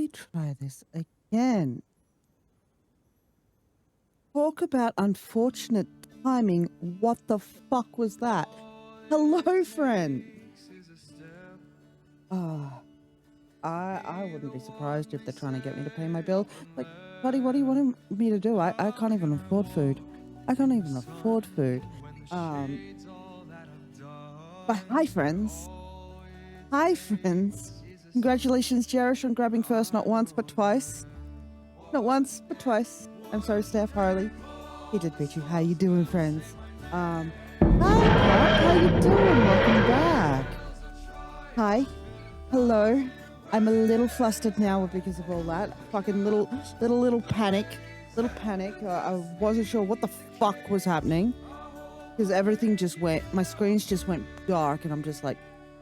me try this again. Talk about unfortunate timing. What the fuck was that? Hello, friend. I wouldn't be surprised if they're trying to get me to pay my bill. Like, buddy, what do you want me to do? I can't even afford food. I can't even afford food. But hi, friends. Hi, friends. Congratulations, Jerish, on grabbing first, not once, but twice. Not once, but twice. I'm sorry, Steph Harley. He did beat you. How you doing, friends? Hi, Pop. How you doing? Welcome back. Hi. Hello. I'm a little flustered now because of all that. Fucking little panic. Little panic. I wasn't sure what the fuck was happening. Because everything just went, my screens just went dark and I'm just like,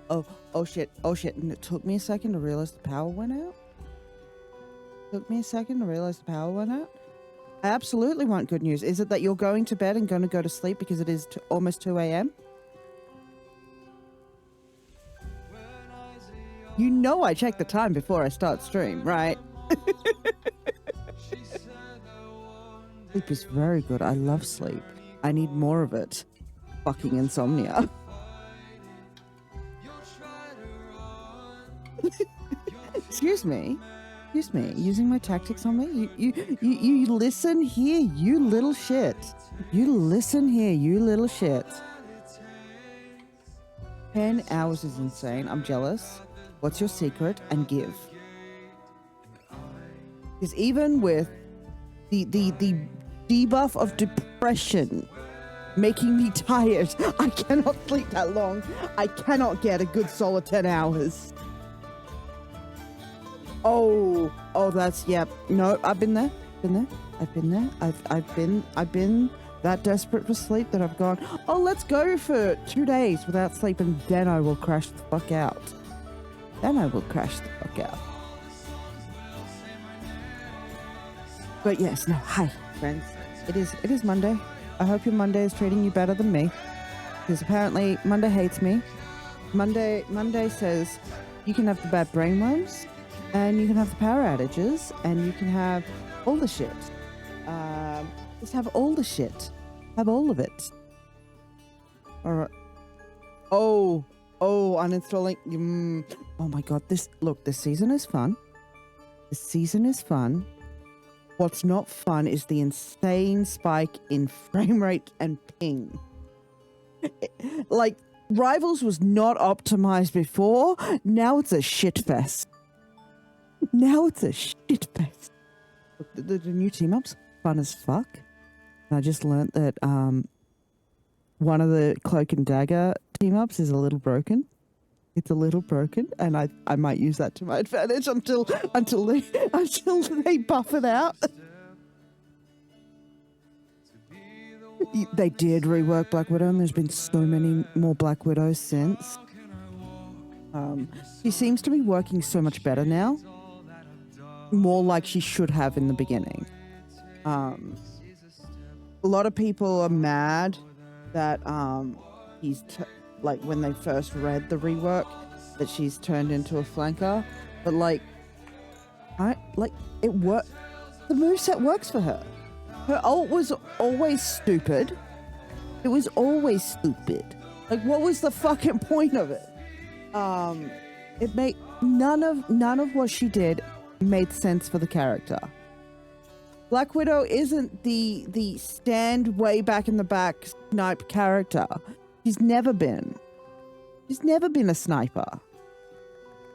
oh shit. And it took me a second to realize the power went out. I absolutely want good news. Is it that you're going to bed and going to go to sleep because it is almost 2 a.m.? You know I check the time before I start stream, right? Sleep is very good. I love sleep. I need more of it. Fucking insomnia. Excuse me. Using my tactics on me? You listen here, you little shit. You listen here, you little shit. 10 hours is insane. I'm jealous. What's your secret? And give. Because even with the debuff of depression making me tired, I cannot sleep that long. I cannot get a good solid 10 hours. Oh, that's, yep. No, I've been there. I've been that desperate for sleep that I've gone, oh, let's go for 2 days without sleep and then I will crash the fuck out. But yes, no, hi, friends. It is Monday. I hope your Monday is treating you better than me. Because apparently Monday hates me. Monday says you can have the bad brainworms, and you can have the power outages, and you can have all the shit. Just have all the shit. Have all of it. Alright. Oh, uninstalling. Oh my god, this season is fun. What's not fun is the insane spike in frame rate and ping. Like, Rivals was not optimized before. Now it's a shit fest. Look, the new team ups, fun as fuck. And I just learned that one of the Cloak and Dagger team ups is a little broken. It's a little broken, and I might use that to my advantage until they buff it out. They did rework Black Widow, and there's been so many more Black Widows since. She seems to be working so much better now. More like she should have in the beginning. A lot of people are mad that like when they first read the rework that she's turned into a flanker, but it worked. The moveset works for her. Her ult was always stupid. It was always stupid. Like, what was the fucking point of it? It made none of what she did made sense for the character. Black Widow isn't the stand way back in the back snipe character. She's never been a sniper.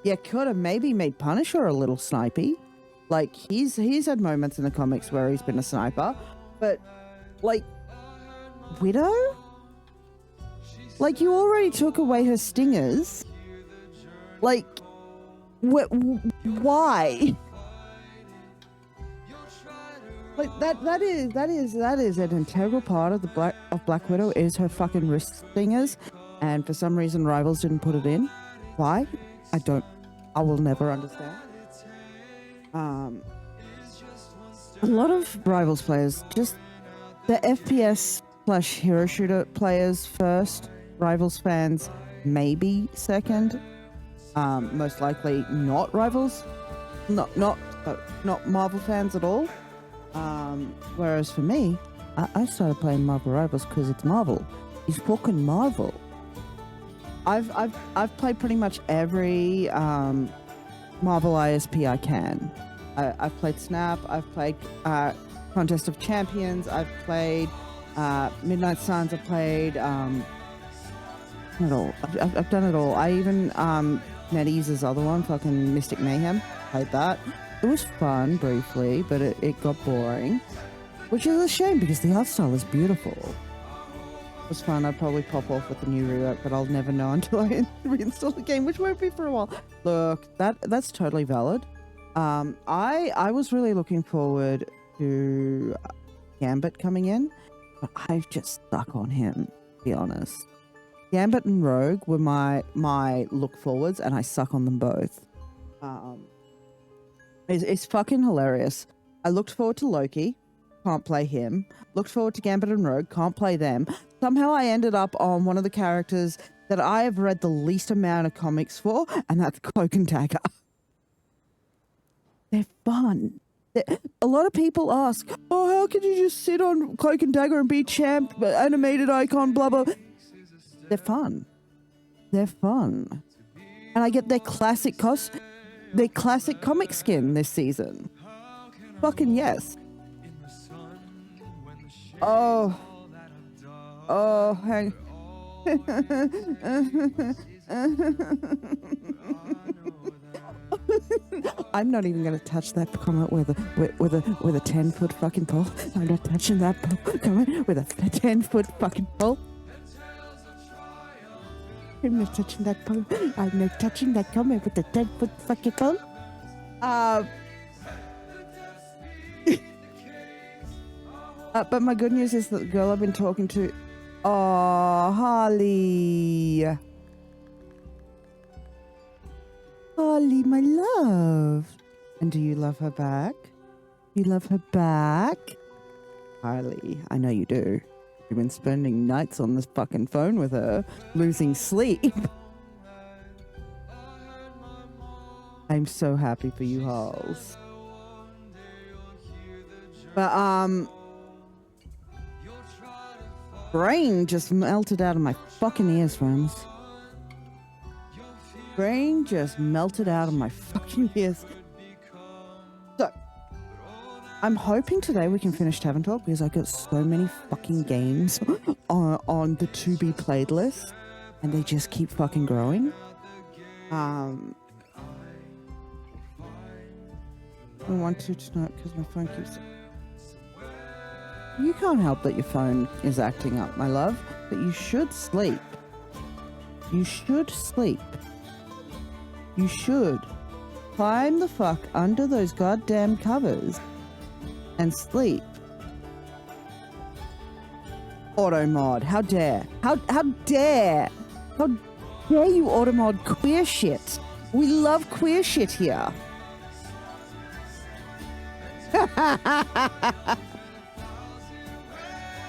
Yeah, could have maybe made Punisher a little snipey. Like, he's had moments in the comics where he's been a sniper, but like Widow? Like, you already took away her stingers. Like, why? Like, that is an integral part of Black Widow is her fucking wrist stingers, and for some reason Rivals didn't put it in. Why? I will never understand. A lot of Rivals players, just the FPS / hero shooter players first, Rivals fans maybe second, most likely not Rivals not Marvel fans at all. Whereas for me, I started playing Marvel Rivals because it's Marvel. It's fucking Marvel. I've played pretty much every Marvel ISP I can. I've played Snap. I've played Contest of Champions. I've played Midnight Suns. I've played it all. I've done it all. I even NetEase's other one, fucking Mystic Mayhem, played that. It was fun briefly, but it got boring, which is a shame because the art style is beautiful. It was fun. I'd probably pop off with the new rework, but I'll never know until I reinstall the game, which won't be for a while. Look, that's totally valid. I was really looking forward to Gambit coming in, but I've just stuck on him, to be honest. Gambit and Rogue were my look forwards, and I suck on them both. It's fucking hilarious. I looked forward to Loki, can't play him. Looked forward to Gambit and Rogue, can't play them. Somehow I ended up on one of the characters that I have read the least amount of comics for, and that's Cloak and Dagger. They're fun. A lot of people ask, oh, how could you just sit on Cloak and Dagger and be champ, animated icon, blah, blah. They're fun. They're fun. And I get their classic comic skin this season. Fucking yes. Oh, hang. I'm not even gonna touch that comment with a 10-foot fucking pole. I'm not touching that comment with a 10-foot fucking pole. I'm not touching that pole. I'm not touching that comment with a 10-foot fucking pole. But my good news is that the girl I've been talking to... Oh, Harley. Harley, my love. And do you love her back? You love her back? Harley, I know you do. You've been spending nights on this fucking phone with her, losing sleep. I'm so happy for you, Halls. But, brain just melted out of my fucking ears, friends. Brain just melted out of my fucking ears. So, I'm hoping today we can finish Tavern Talk because I got so many fucking games on the to be played list, and they just keep fucking growing. I want to tonight because my phone keeps... You can't help that your phone is acting up, my love, but you should sleep. You should sleep. You should climb the fuck under those goddamn covers and sleep. Auto mod, how dare? How dare? How dare you auto mod queer shit? We love queer shit here.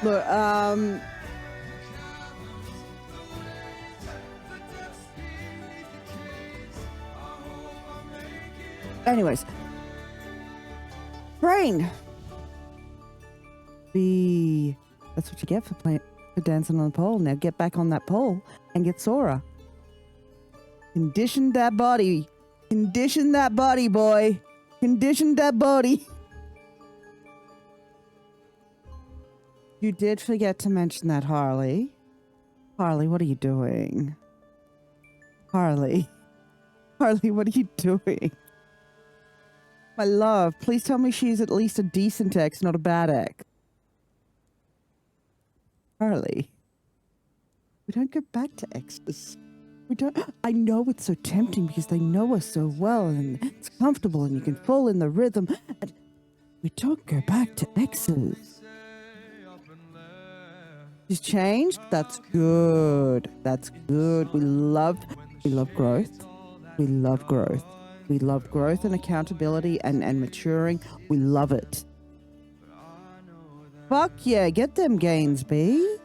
Look, anyways. Brain! That's what you get for dancing on the pole. Now get back on that pole and get Sora. Condition that body. Condition that body, boy. Condition that body. You did forget to mention that, Harley. Harley, what are you doing? Harley. Harley, what are you doing? My love, please tell me she's at least a decent ex, not a bad ex. Harley. We don't go back to exes. We don't... I know it's so tempting because they know us so well and it's comfortable and you can fall in the rhythm. And we don't go back to exes. She's changed. That's good. That's good. We love growth. We love growth. We love growth and accountability and maturing. We love it. Fuck yeah. Get them gains, B.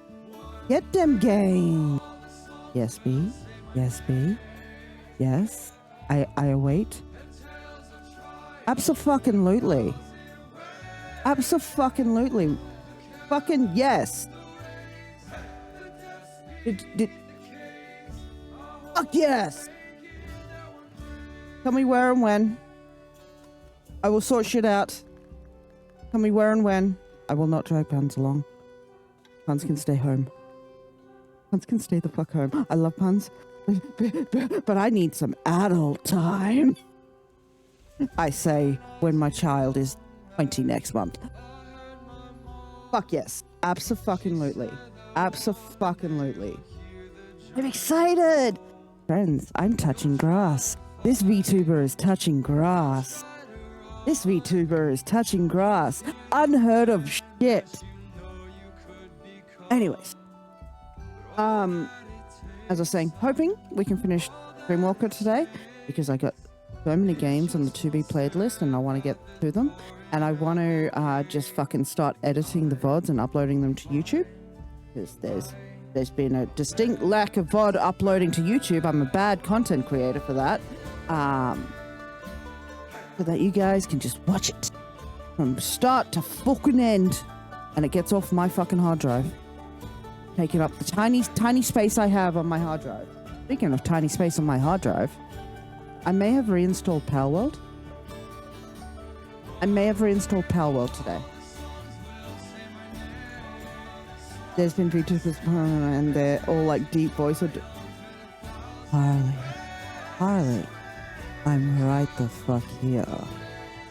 Get them gains. Yes, B. Yes, B. Yes. I await. Abso-fucking-lutely. Abso-fucking-lutely. Fucking yes. Fuck yes. Tell me where and when. I will sort shit out. Tell me where and when. I will not drag puns along. Puns can stay home. Puns can stay the fuck home. I love puns. But I need some adult time. I say when my child is 20 next month. Fuck yes. Abso-fucking-lutely. Abso-fucking-lutely. I'm excited. Friends, I'm touching grass. This VTuber is touching grass. This VTuber is touching grass. Unheard of shit. Anyways. As I was saying, hoping we can finish Dreamwalker today because I got so many games on the to be played list and I want to get to them. And I want to just fucking start editing the VODs and uploading them to YouTube. Because there's been a distinct lack of VOD uploading to YouTube. I'm a bad content creator for that. So that you guys can just watch it from start to fucking end. And it gets off my fucking hard drive. Taking up the tiny space I have on my hard drive. Speaking of tiny space on my hard drive, I may have reinstalled Palworld. Today. There's been VTubers and they're all like deep voice. Harley, I'm right the fuck here.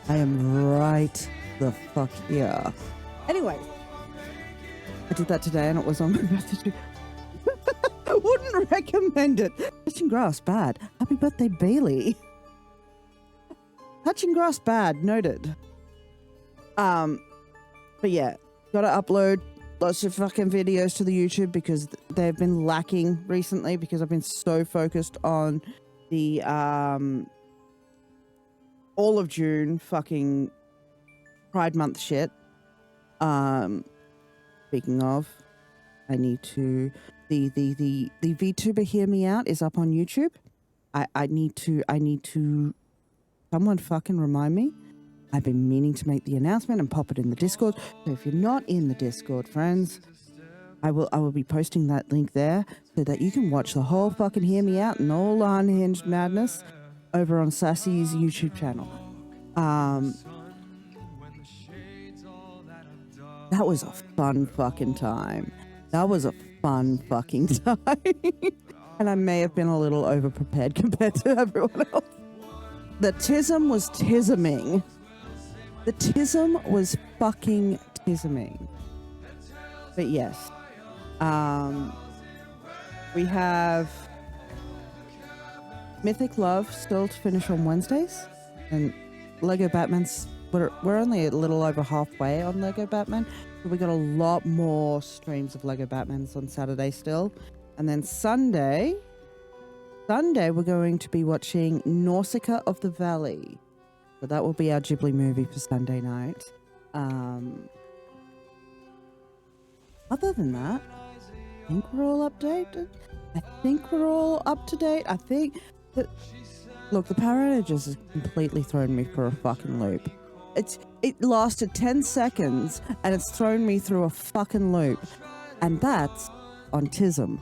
I am right the fuck here. Anyway, I did that today and it was on my birthday. I wouldn't recommend it. Touching grass, bad. Happy birthday, Bailey. Touching grass, bad. Noted. But yeah, gotta upload lots of fucking videos to the YouTube because they've been lacking recently because I've been so focused on the all of June fucking Pride Month shit. Speaking of, I need to the VTuber Hear Me Out is up on YouTube. I need to someone fucking remind me. I've been meaning to make the announcement and pop it in the Discord. So if you're not in the Discord, friends, I will be posting that link there so that you can watch the whole fucking Hear Me Out and all the unhinged madness over on Sassy's YouTube channel. That was a fun fucking time. And I may have been a little over-prepared compared to everyone else. The tism was tisming. The tism was fucking tisming. But yes. We have Mythic Love still to finish on Wednesdays. And Lego Batman's... We're only a little over halfway on Lego Batman. So we got a lot more streams of Lego Batmans on Saturday still. And then Sunday we're going to be watching Nausicaa of the Valley. So that will be our Ghibli movie for Sunday night. Other than that, I think we're all updated. I think we're all up to date. I think that... Look, the Power Outages has completely thrown me for a fucking loop. It lasted 10 seconds and it's thrown me through a fucking loop. And that's on Tism.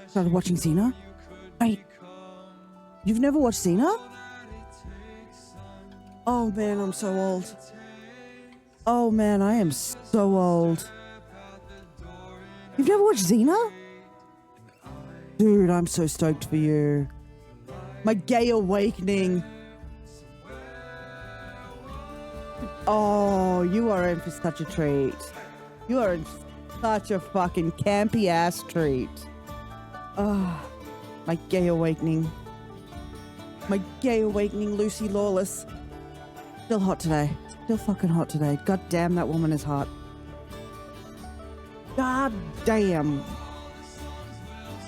Started watching Xena? Wait, you've never watched Xena? Oh man, I'm so old. Oh man, I am so old. You've never watched Xena? Dude, I'm so stoked for you. My gay awakening. Oh, you are in for such a treat. You are in such a fucking campy ass treat. Oh, my gay awakening. My gay awakening, Lucy Lawless. Still hot today. Still fucking hot today. God damn, that woman is hot. God damn.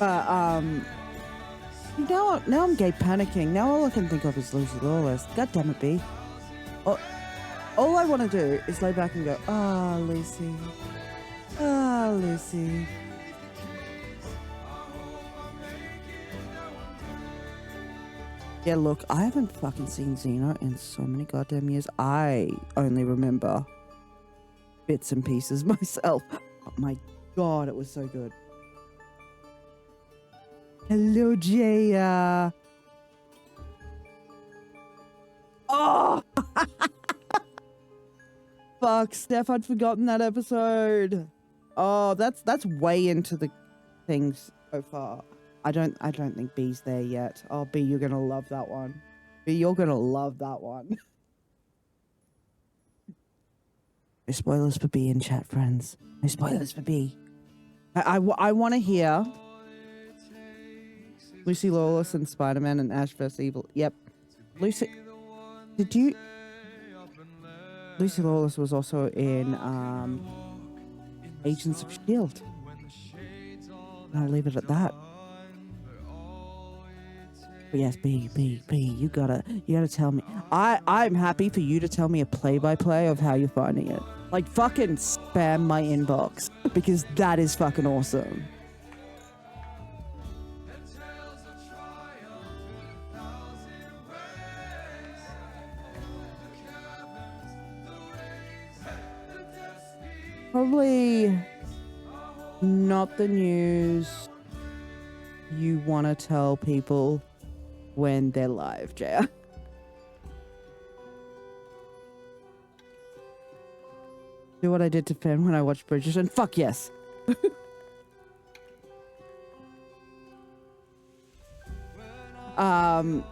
Now I'm gay panicking. Now all I can think of is Lucy Lawless. God damn it, B. All I want to do is lay back and go, ah, Lucy. Ah, Lucy. Yeah, look, I haven't fucking seen Xena in so many goddamn years. I only remember bits and pieces myself. Oh my god, it was so good. Hello, Jaya. Oh! Fuck, Steph, I'd forgotten that episode. Oh, that's way into the things so far. I don't think B's there yet. Oh, B, you're gonna love that one. B, you're gonna love that one. No spoilers for B in chat, friends. No spoilers for B. I want to hear Lucy Lawless and Spider-Man and Ash vs. Evil. Yep. Lucy Lawless was also in Agents of S.H.I.E.L.D. And I'll leave it at that. But yes, B, you gotta tell me. I'm happy for you to tell me a play-by-play of how you're finding it. Like, fucking spam my inbox, because that is fucking awesome. Probably not the news you want to tell people when they're live, Jaya. Do what I did to Finn when I watched Bridgerton. Fuck yes. But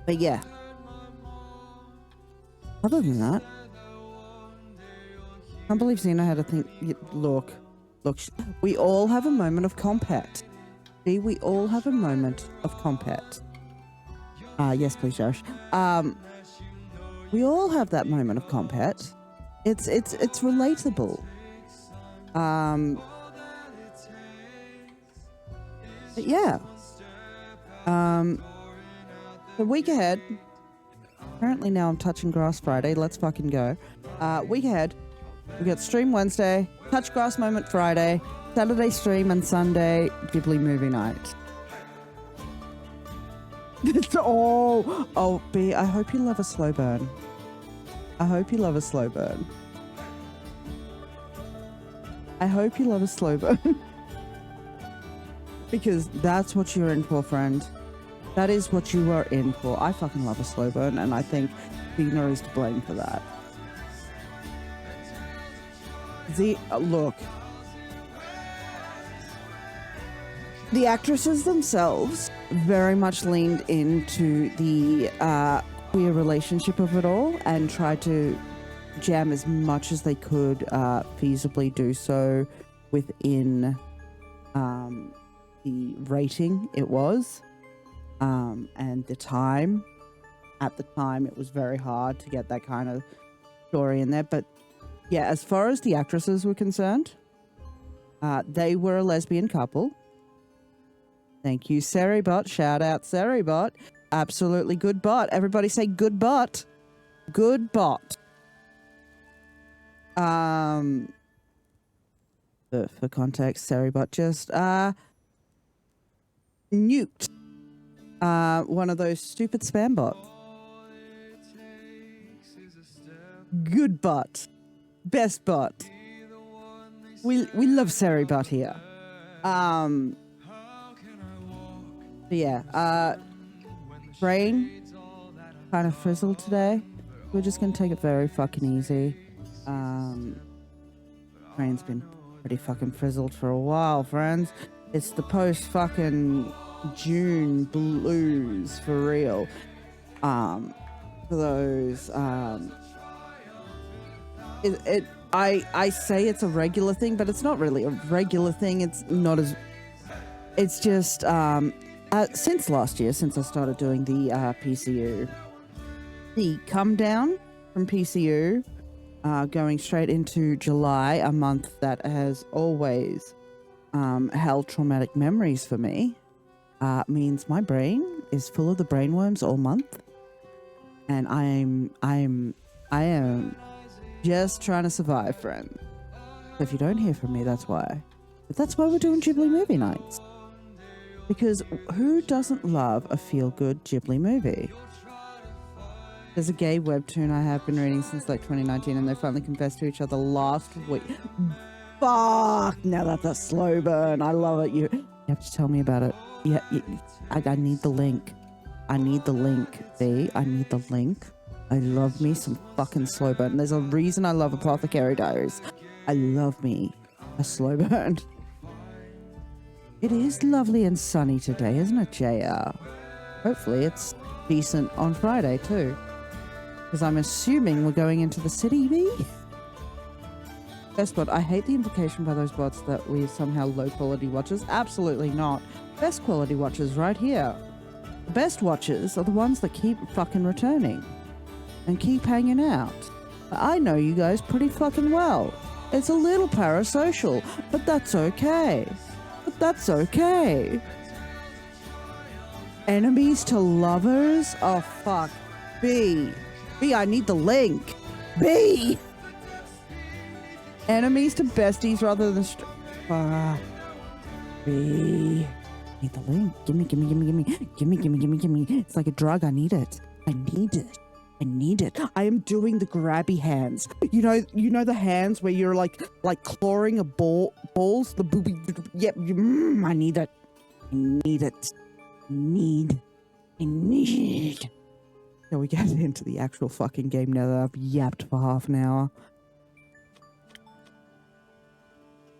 yeah. Other than that, I can't believe Xena had a thing. Look, we all have a moment of compet. See, we all have a moment of compet. Yes, please, Josh. We all have that moment of compet. It's relatable. But yeah. The week ahead. Apparently now I'm touching grass Friday. Let's fucking go. Week ahead. We got stream Wednesday, touch grass moment Friday, Saturday stream, and Sunday Ghibli movie night. It's all. Oh, B, I hope you love a slow burn. I hope you love a slow burn. I hope you love a slow burn. Because that's what you're in for, friend. That is what you are in for. I fucking love a slow burn, and I think Xena is to blame for that. Look. The actresses themselves very much leaned into the queer relationship of it all and tried to jam as much as they could feasibly do so within the rating it was. And the time. At the time, it was very hard to get that kind of story in there. But yeah, as far as the actresses were concerned, they were a lesbian couple. Thank you, Seribot. Shout out, Seribot. Absolutely good bot. Everybody say good bot. Good bot. For context, Seribot just nuked one of those stupid spam bots. Good bot. Best bot. We love Seribot here. Yeah, brain kind of frizzled today. We're just gonna take it very fucking easy. Brain's been pretty fucking frizzled for a while, friends. It's the post fucking June blues for real. For those I say it's a regular thing, but it's not really a regular thing. It's not as. It's just since last year, since I started doing the PCU, the come down from PCU, going straight into July, a month that has always held traumatic memories for me, means my brain is full of the brainworms all month, and I am just trying to survive, friend. So if you don't hear from me, that's why. But that's why we're doing Ghibli movie nights. Because who doesn't love a feel-good Ghibli movie? There's a gay webtoon I have been reading since like 2019 and they finally confessed to each other last week. Fuck! Now that's a slow burn. I love it. You have to tell me about it. Yeah, I need the link. I need the link. See? I need the link. I love me some fucking slow burn. There's a reason I love Apothecary Diaries. I love me a slow burn. It is lovely and sunny today, isn't it, JR? Hopefully it's decent on Friday too. Because I'm assuming we're going into the city, B? Best bot, I hate the implication by those bots that we somehow low quality watches. Absolutely not. Best quality watches right here. The best watches are the ones that keep fucking returning. And keep hanging out. I know you guys pretty fucking well. It's a little parasocial, but that's okay. But that's okay. Enemies to lovers? Oh, fuck. B, I need the link. B! Enemies to besties rather than... B. Need the link. Gimme. It's like a drug. I need it. I need it. I am doing the grabby hands. You know the hands where you're like clawing a balls. The booby. Yep. I need it. I need. So we get into the actual fucking game now that I've yapped for half an hour.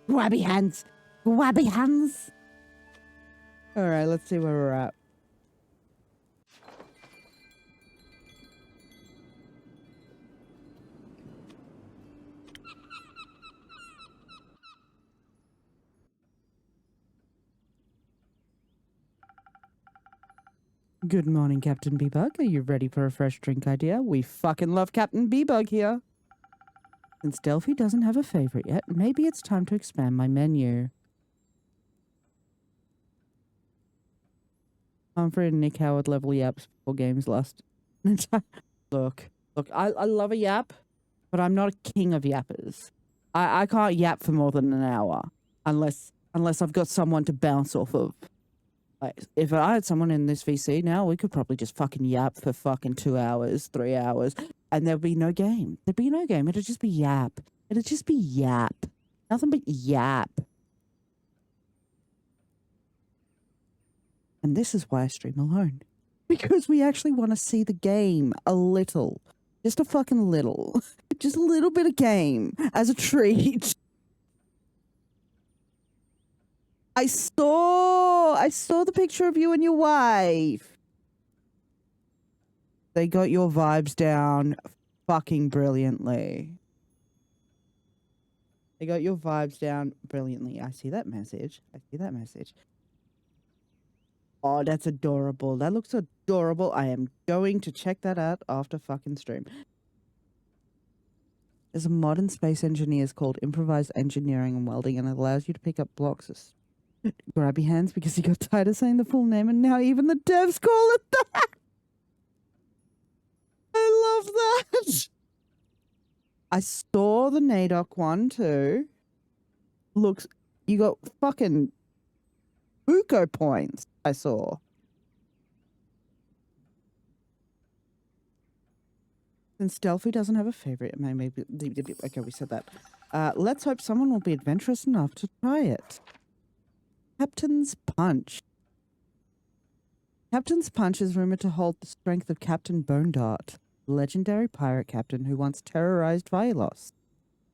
Grabby hands. All right. Let's see where we're at. Good morning, Captain B-Bug. Are you ready for a fresh drink idea? We fucking love Captain B-Bug here. Since Delphi doesn't have a favorite yet, maybe it's time to expand my menu. Humphrey and Nick Howard level yaps before games last. Look, I love a yap, but I'm not a king of yappers. I can't yap for more than an hour unless I've got someone to bounce off of. Like, if I had someone in this VC now, we could probably just fucking yap for fucking 2 hours, 3 hours, and there'd be no game. It'd just be yap. Nothing but yap. And this is why I stream alone. Because we actually want to see the game a little. Just a fucking little. Just a little bit of game as a treat. I saw the picture of you and your wife. They got your vibes down fucking brilliantly. I see that message. Oh, that's adorable. That looks adorable. I am going to check that out after fucking stream. There's a mod in Space Engineers called Improvised Engineering and Welding, and it allows you to pick up blocks of grabby hands because he got tired of saying the full name, and now even the devs call it that. I love that. I saw the NADOC one too. Looks, you got fucking buco points. I saw. Since Delphi doesn't have a favorite, maybe okay, we said that. Let's hope someone will be adventurous enough to try it. Captain's Punch. Captain's Punch is rumored to hold the strength of Captain Bone Dart, the legendary pirate captain who once terrorized Violos.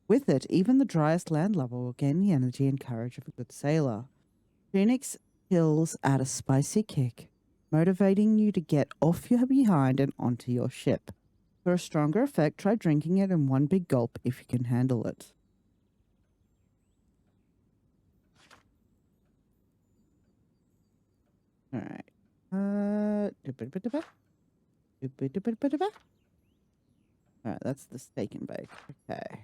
With it, even the driest landlubber will gain the energy and courage of a good sailor. Phoenix kills add a spicy kick, motivating you to get off your behind and onto your ship. For a stronger effect, try drinking it in one big gulp if you can handle it. All right. All right, that's the steak and bake. Okay.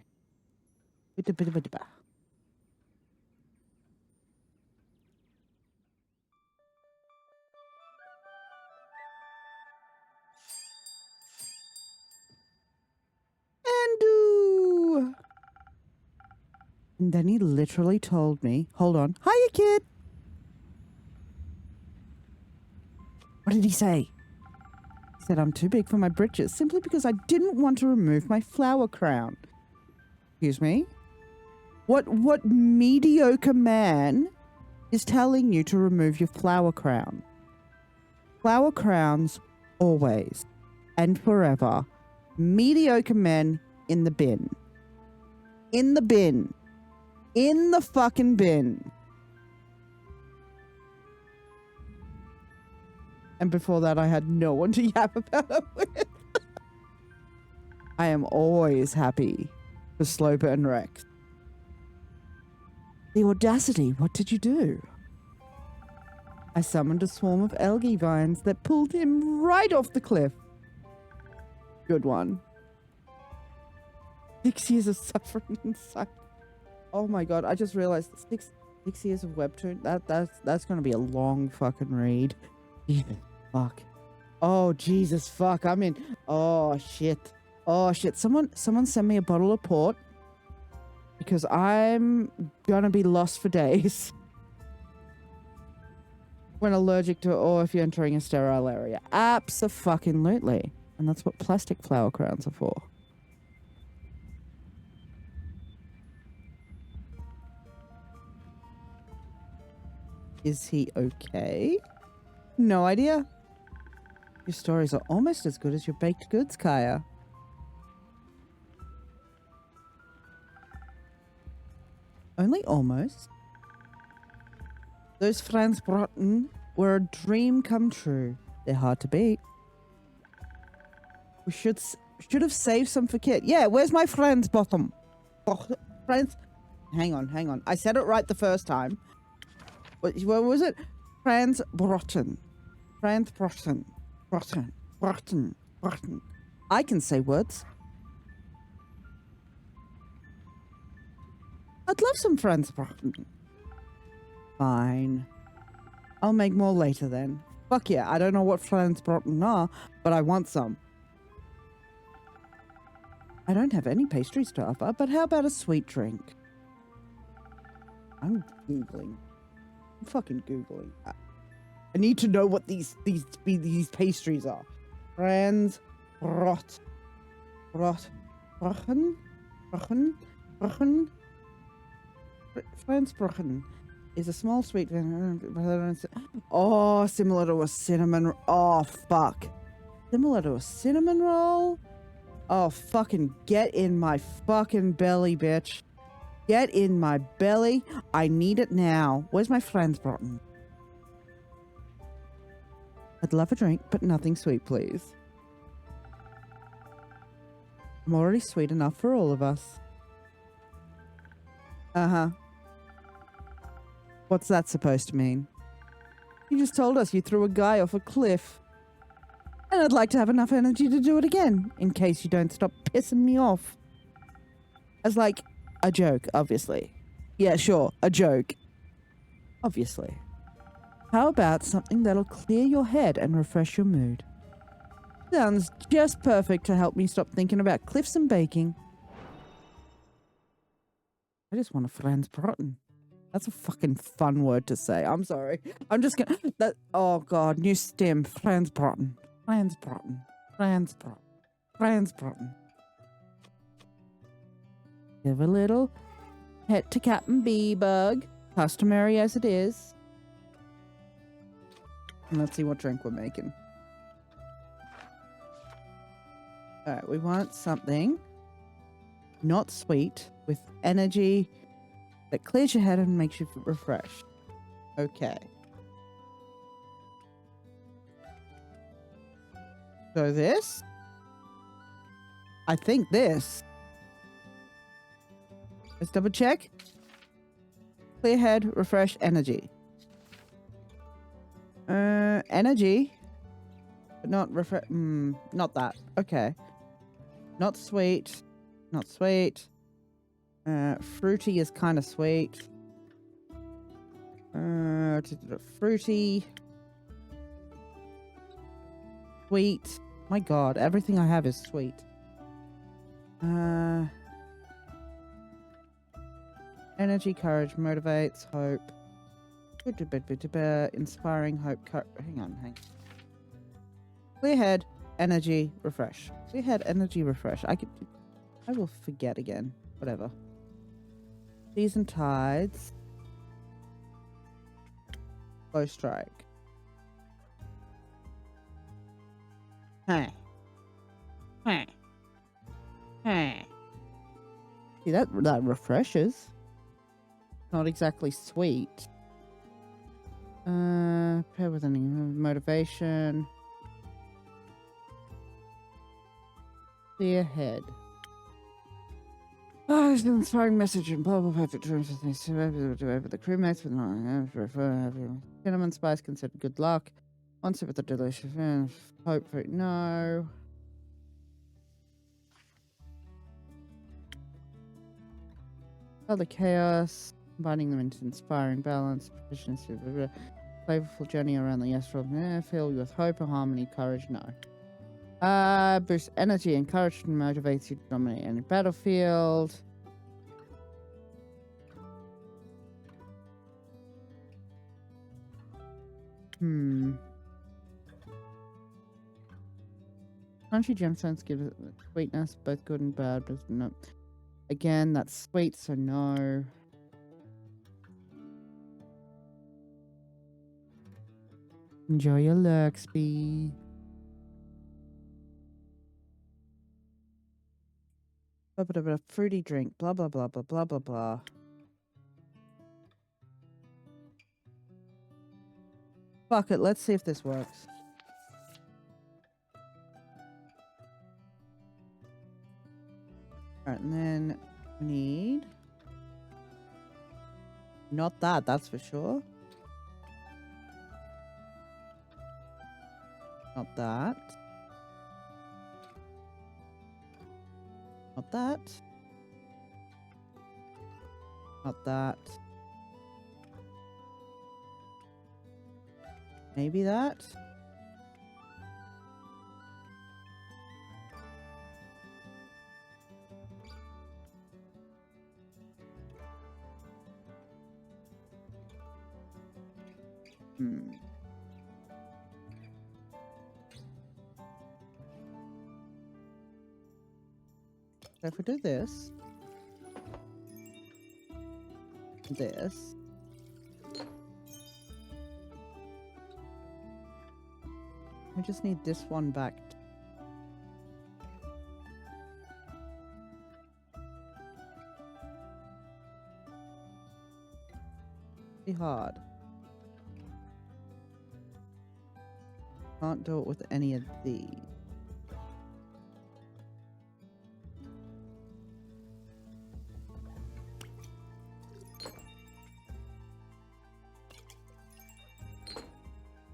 And then he literally told me, hold on. Hiya, kid. did he say? He said I'm too big for my britches simply because I didn't want to remove my flower crown. Excuse me? What mediocre man is telling you to remove your flower crown? Flower crowns always and forever. Mediocre men in the bin. In the bin. In the fucking bin. And before that, I had no one to yap about it with. I am always happy for Sloper and Rex. The audacity, what did you do? I summoned a swarm of algae vines that pulled him right off the cliff. Good one. 6 years of suffering inside. Oh my god, I just realized 6 years of webtoon. That's gonna be a long fucking read. Jesus fuck. Oh Jesus fuck. I'm in. Oh shit. Oh shit. Someone send me a bottle of port. Because I'm gonna be lost for days. When allergic to, or if you're entering a sterile area. Abso-fucking-lutely. And that's what plastic flower crowns are for. Is he okay? No idea. Your stories are almost as good as your baked goods, Kaya. Only almost. Those Franz Brotten were a dream come true. They're hard to beat. We should have saved some for Kit. Yeah, where's my Franz Bottom? Oh, Franz. Hang on. I said it right the first time. What was it? Franz Brotten. Franz Brotten. Brotten. I can say words. I'd love some Franz Brotten. Fine. I'll make more later then. Fuck yeah, I don't know what Franz Brotten are, but I want some. I don't have any pastries to offer, but how about a sweet drink? I'm Googling. I'm fucking Googling. I need to know what these pastries are. Franz Brotten. Franz Brotten is a small sweet. Oh, similar to a cinnamon. Oh, fuck. Similar to a cinnamon roll? Oh, fucking get in my fucking belly, bitch. Get in my belly. I need it now. Where's my Franz Brotten? I'd love a drink, but nothing sweet, please. I'm already sweet enough for all of us. Uh-huh. What's that supposed to mean? You just told us you threw a guy off a cliff. And I'd like to have enough energy to do it again, in case you don't stop pissing me off. As like, a joke, obviously. Yeah, sure, a joke. Obviously. How about something that'll clear your head and refresh your mood? Sounds just perfect to help me stop thinking about cliffs and baking. I just want a Franz Brotten. That's a fucking fun word to say. I'm sorry. I'm just gonna... oh, God. New stem. Franz Brotten. Franz Brotten. Franz Brotten. Franz Brotten. Give a little pet to Captain Bee-Bug. Customary as it is. And let's see what drink we're making. Alright, we want something not sweet with energy that clears your head and makes you refreshed. Okay. So this? I think this. Let's double check. Clear head, refresh, energy. Energy. But not refresh. Not that. Okay. Not sweet. Not sweet. Fruity is kind of sweet. Fruity. Sweet. My God, everything I have is sweet. Energy, courage, motivates, hope. Inspiring hope. Hang on. Clear head, energy, refresh. Clear head, energy, refresh. I will forget again. Whatever. Season tides. Slow strike. Hey. Hey. Hey. See, that refreshes. Not exactly sweet. Pair with any motivation. Clear head. Oh, it's an inspiring message and blah blah perfect dreams for things to over the crewmates with no cinnamon spice considered good luck. One sip with the delicious hope for it. No. Other chaos, combining them into inspiring balance, proficiency, flavorful journey around the astral. Fill you with hope or harmony, courage. No. Boost energy and courage and motivates you to dominate any battlefield. Crunchy gemstones give it sweetness, both good and bad, but no. Again, that's sweet, so no. Enjoy your Lurksby. Blah, blah, blah, fruity drink, blah, blah, blah, blah, blah, blah, blah. Fuck it, let's see if this works. Alright, and then we need... Not that, that's for sure. Not that. Not that. Not that. Maybe that. So if we do this, we just need this one back. Be hard. Can't do it with any of these.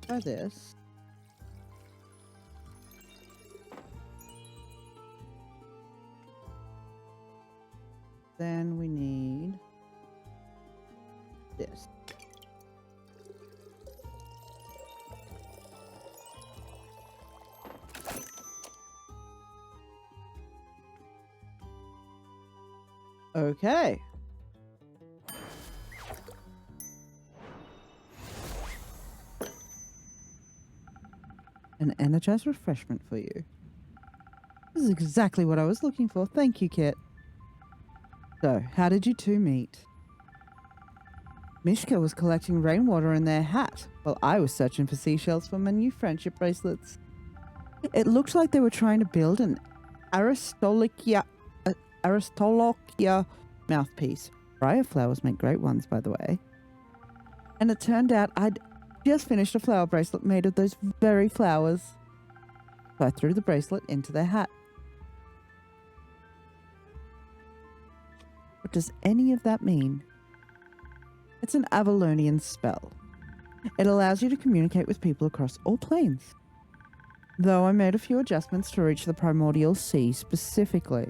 Try this. Then we need this. Okay. An energized refreshment for you. This is exactly what I was looking for. Thank you, Kit. So, how did you two meet? Mishka was collecting rainwater in their hat, while I was searching for seashells for my new friendship bracelets. It looked like they were trying to build an Aristolochia mouthpiece. Briar flowers make great ones, by the way. And it turned out I'd just finished a flower bracelet made of those very flowers. So I threw the bracelet into their hat. What does any of that mean? It's an Avalonian spell. It allows you to communicate with people across all planes. Though I made a few adjustments to reach the primordial sea specifically.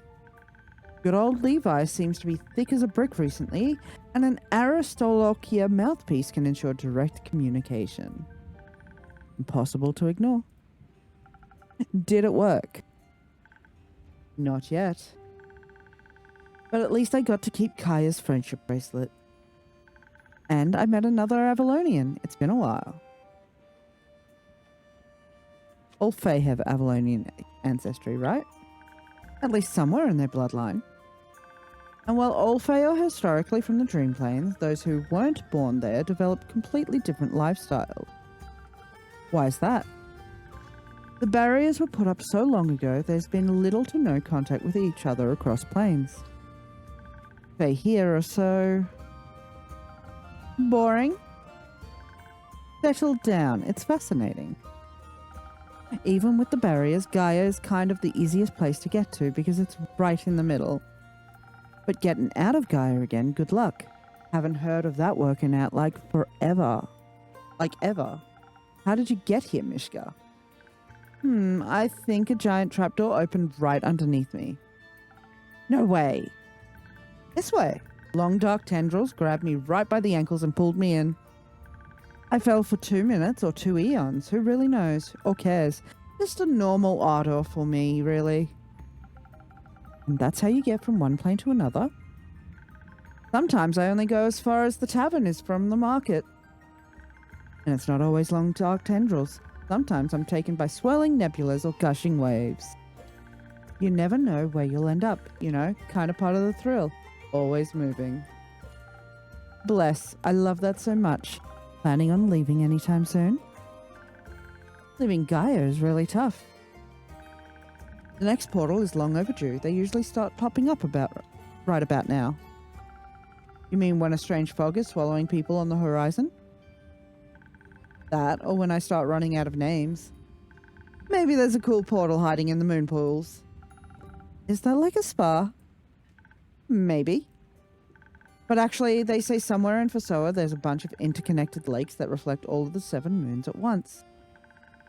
Good old Levi seems to be thick as a brick recently, and an Aristolochia mouthpiece can ensure direct communication. Impossible to ignore. Did it work? Not yet. But at least I got to keep Kaya's friendship bracelet. And I met another Avalonian. It's been a while. All Fae have Avalonian ancestry, right? At least somewhere in their bloodline. And while all Fae are historically from the Dream Plains, those who weren't born there developed completely different lifestyles. Why is that? The barriers were put up so long ago, there's been little to no contact with each other across plains. Fae here are so... boring. Settle down, it's fascinating. Even with the barriers, Gaia is kind of the easiest place to get to because it's right in the middle. But getting out of Gaia again, good luck. Haven't heard of that working out like forever. Like ever. How did you get here, Mishka? I think a giant trapdoor opened right underneath me. No way. This way. Long dark tendrils grabbed me right by the ankles and pulled me in. I fell for 2 minutes or 2 eons. Who really knows or cares? Just a normal ardor for me, really. And that's how you get from one plane to another. Sometimes I only go as far as the tavern is from the market. And it's not always long dark tendrils. Sometimes I'm taken by swirling nebulas or gushing waves. You never know where you'll end up, you know, kind of part of the thrill. Always moving. Bless, I love that so much. Planning on leaving anytime soon? Leaving Gaia is really tough. The next portal is long overdue. They usually start popping up right about now. You mean when a strange fog is swallowing people on the horizon? That, or when I start running out of names. Maybe there's a cool portal hiding in the moon pools. Is that like a spa? Maybe. But actually, they say somewhere in Fasoa there's a bunch of interconnected lakes that reflect all of the 7 moons at once.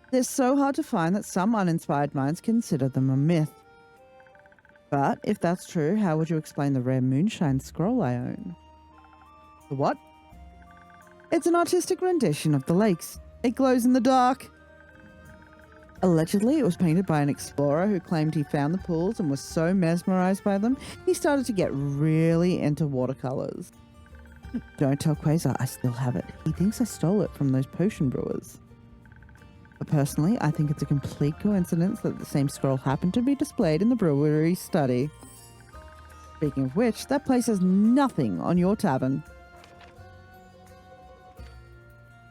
They're so hard to find that some uninspired minds consider them a myth. But if that's true, how would you explain the rare moonshine scroll I own? The what? It's an artistic rendition of the lakes. It glows in the dark. Allegedly, it was painted by an explorer who claimed he found the pools and was so mesmerized by them, he started to get really into watercolors. Don't tell Quasar I still have it. He thinks I stole it from those potion brewers. But personally, I think it's a complete coincidence that the same scroll happened to be displayed in the brewery's study. Speaking of which, that place has nothing on your tavern.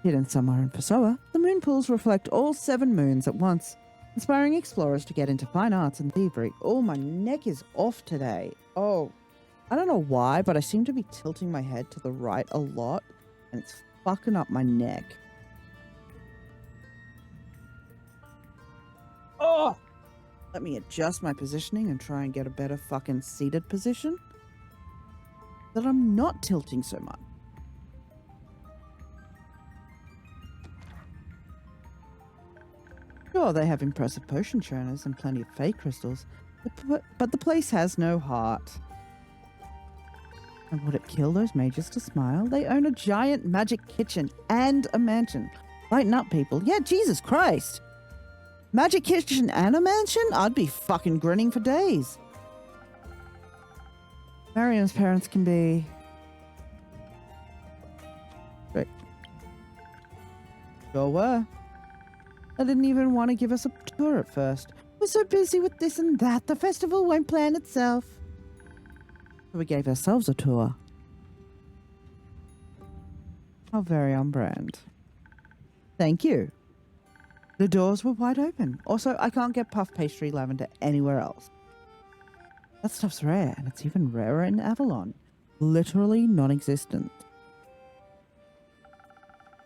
Hidden somewhere in Fasoa, the moon pools reflect all 7 moons at once, inspiring explorers to get into fine arts and thievery. Oh, my neck is off today. Oh, I don't know why, but I seem to be tilting my head to the right a lot, and it's fucking up my neck. Oh! Let me adjust my positioning and try and get a better fucking seated position, so that I'm not tilting so much. Sure, they have impressive potion churners and plenty of fake crystals, but the place has no heart. And would it kill those mages to smile? They own a giant magic kitchen and a mansion. Lighten up, people. Yeah, Jesus Christ. Magic kitchen and a mansion? I'd be fucking grinning for days. Marian's parents can be... strict. Sure were. They didn't even want to give us a tour at first. We're so busy with this and that, the festival won't plan itself. So we gave ourselves a tour. How very on brand. Thank you. The doors were wide open. Also, I can't get puff pastry lavender anywhere else. That stuff's rare, and it's even rarer in Avalon. Literally non-existent.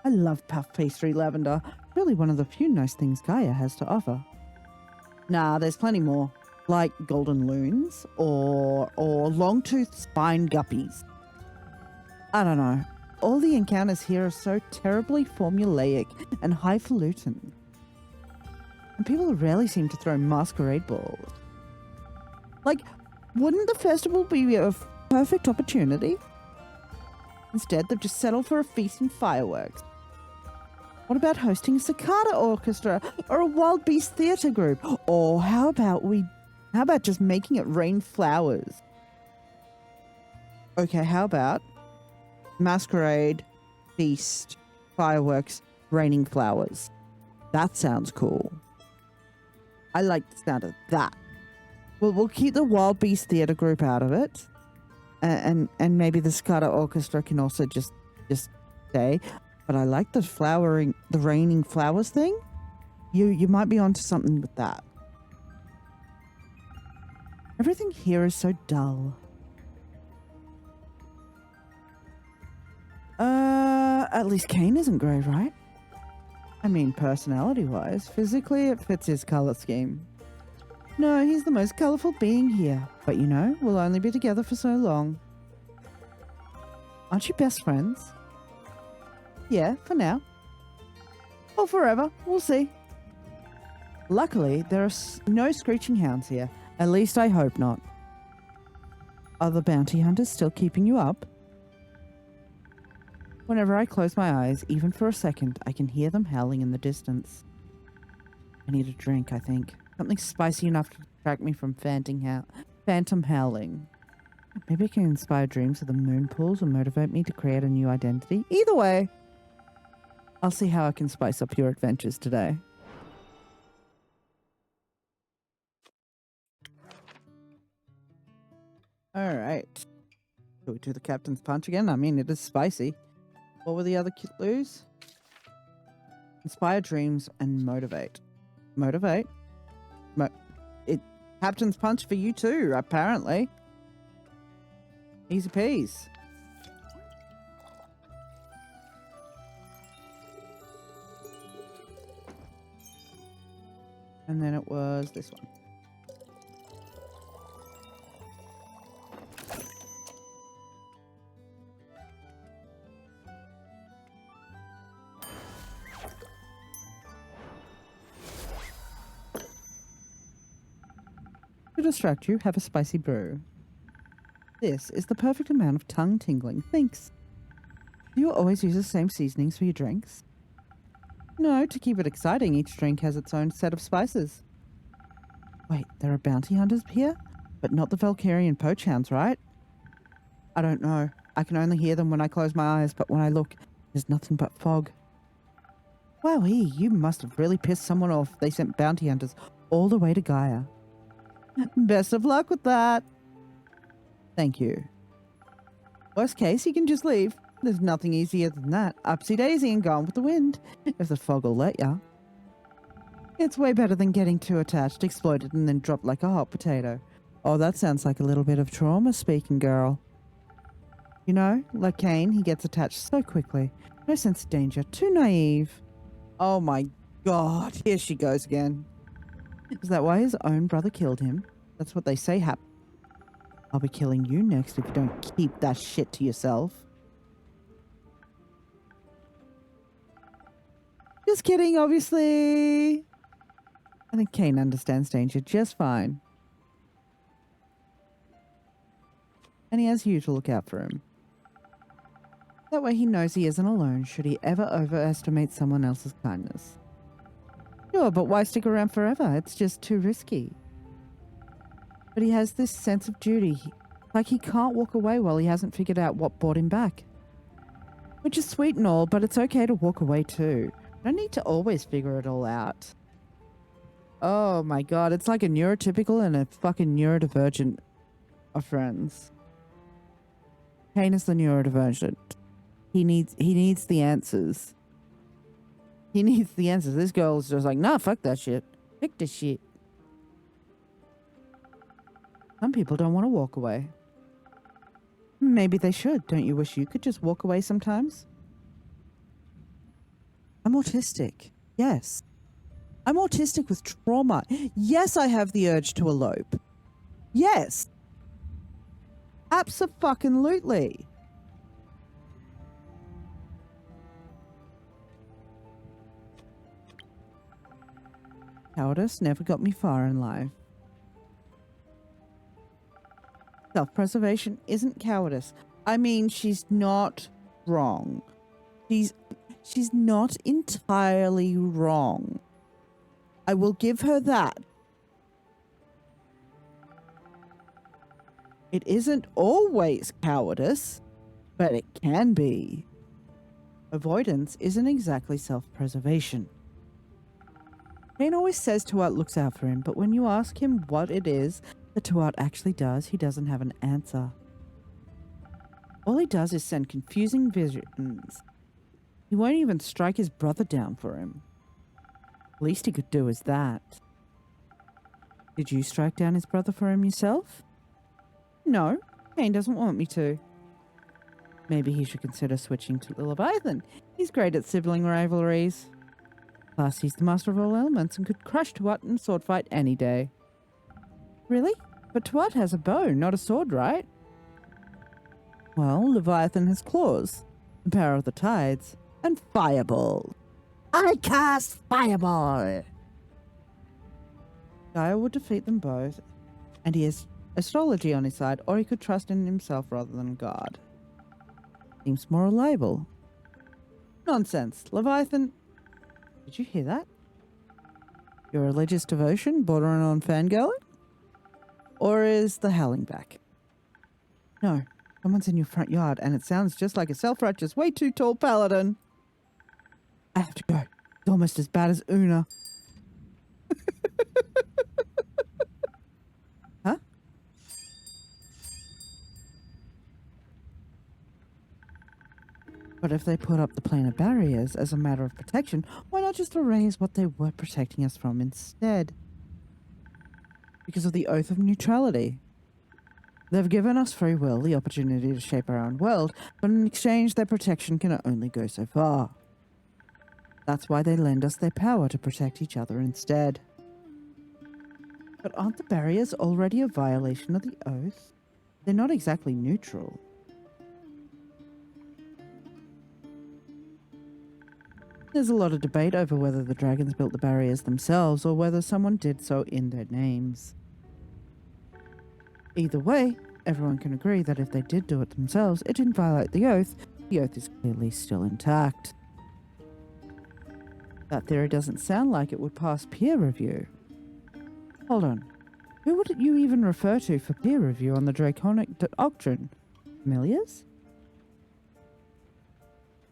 I love puff pastry lavender. Really one of the few nice things Gaia has to offer. Nah, there's plenty more. Like golden loons or long-toothed spine guppies. I don't know. All the encounters here are so terribly formulaic and highfalutin. And people rarely seem to throw masquerade balls. Like, wouldn't the festival be a perfect opportunity? Instead, they've just settled for a feast and fireworks. What about hosting a cicada orchestra or a wild beast theatre group? Or how about just making it rain flowers? Okay, how about masquerade, feast, fireworks, raining flowers? That sounds cool. I like the sound of that. We'll keep the Wild Beast Theatre Group out of it. And maybe the Scada Orchestra can also just stay. But I like the raining flowers thing. You might be onto something with that. Everything here is so dull. At least Kane isn't grey, right? I mean, personality-wise, physically it fits his colour scheme. No, he's the most colourful being here. But you know, we'll only be together for so long. Aren't you best friends? Yeah, for now. Or forever, we'll see. Luckily, there are no screeching hounds here. At least I hope not. Are the bounty hunters still keeping you up? Whenever I close my eyes, even for a second, I can hear them howling in the distance. I need a drink, I think. Something spicy enough to distract me from phantom howling. Maybe it can inspire dreams of the moon pools or motivate me to create a new identity. Either way, I'll see how I can spice up your adventures today. Alright. Shall we do the captain's punch again? I mean, it is spicy. What were the other clues? Inspire dreams and motivate. Motivate? Captain's punch for you too, apparently. Easy peas. And then it was this one. To distract you, have a spicy brew. This is the perfect amount of tongue tingling. Thanks. Do you always use the same seasonings for your drinks? No, to keep it exciting, each drink has its own set of spices. Wait, there are bounty hunters here? But not the Valkyrian poach hounds, right? I don't know. I can only hear them when I close my eyes, but when I look, there's nothing but fog. Wowee, you must have really pissed someone off. They sent bounty hunters all the way to Gaia. Best of luck with that. Thank you. Worst case, you can just leave. There's nothing easier than that. Upsy daisy and gone with the wind, if the fog will let ya. It's way better than getting too attached, exploded, and then dropped like a hot potato. Oh, that sounds like a little bit of trauma speaking, girl. You know, like Kane, he gets attached so quickly. No sense of danger. Too naive. Oh my god, here she goes again. Is that why his own brother killed him? That's what they say happened. I'll be killing you next if you don't keep that shit to yourself. Just kidding, obviously. I think Kane understands danger just fine. And he has you to look out for him. That way he knows he isn't alone should he ever overestimate someone else's kindness. Sure, but why stick around forever? It's just too risky. But he has this sense of duty. Like he can't walk away while he hasn't figured out what brought him back. Which is sweet and all, but it's okay to walk away too. No need to always figure it all out. Oh my god, it's like a neurotypical and a fucking neurodivergent of friends. Kane is the neurodivergent. He needs the answers. He needs the answers. This girl is just like, nah, fuck that shit. Pick this shit. Some people don't want to walk away. Maybe they should. Don't you wish you could just walk away sometimes? I'm autistic. Yes. I'm autistic with trauma. Yes, I have the urge to elope. Yes. Abso-fucking-lutely. Cowardice never got me far in life. Self-preservation isn't cowardice. I mean, she's not wrong. She's not entirely wrong. I will give her that. It isn't always cowardice, but it can be. Avoidance isn't exactly self-preservation. Kane always says Tuat looks out for him, but when you ask him what it is that Tuat actually does, he doesn't have an answer. All he does is send confusing visions. He won't even strike his brother down for him. Least he could do is that. Did you strike down his brother for him yourself? No, Kane doesn't want me to. Maybe he should consider switching to the Leviathan. He's great at sibling rivalries. Plus, he's the master of all elements and could crush Tuat in a sword fight any day. Really? But Tuat has a bow, not a sword, right? Well, Leviathan has claws, the power of the tides, and Fireball. I cast Fireball! Gaia would defeat them both, and he has astrology on his side, or he could trust in himself rather than God. Seems more reliable. Nonsense. Leviathan... Did you hear that? Your religious devotion bordering on fangirling? Or is the howling back? No. Someone's in your front yard, and it sounds just like a self-righteous, way too tall paladin. I have to go. It's almost as bad as Una. Huh? But if they put up the planar barriers as a matter of protection, why not just erase what they were protecting us from instead? Because of the oath of neutrality. They've given us free will, the opportunity to shape our own world, but in exchange their protection can only go so far. That's why they lend us their power to protect each other instead. But aren't the barriers already a violation of the oath? They're not exactly neutral. There's a lot of debate over whether the dragons built the barriers themselves or whether someone did so in their names. Either way, everyone can agree that if they did do it themselves, it didn't violate the oath. The oath is clearly still intact. That theory doesn't sound like it would pass peer review. Hold on. Who would you even refer to for peer review on the Draconic Doctrine? Familiars?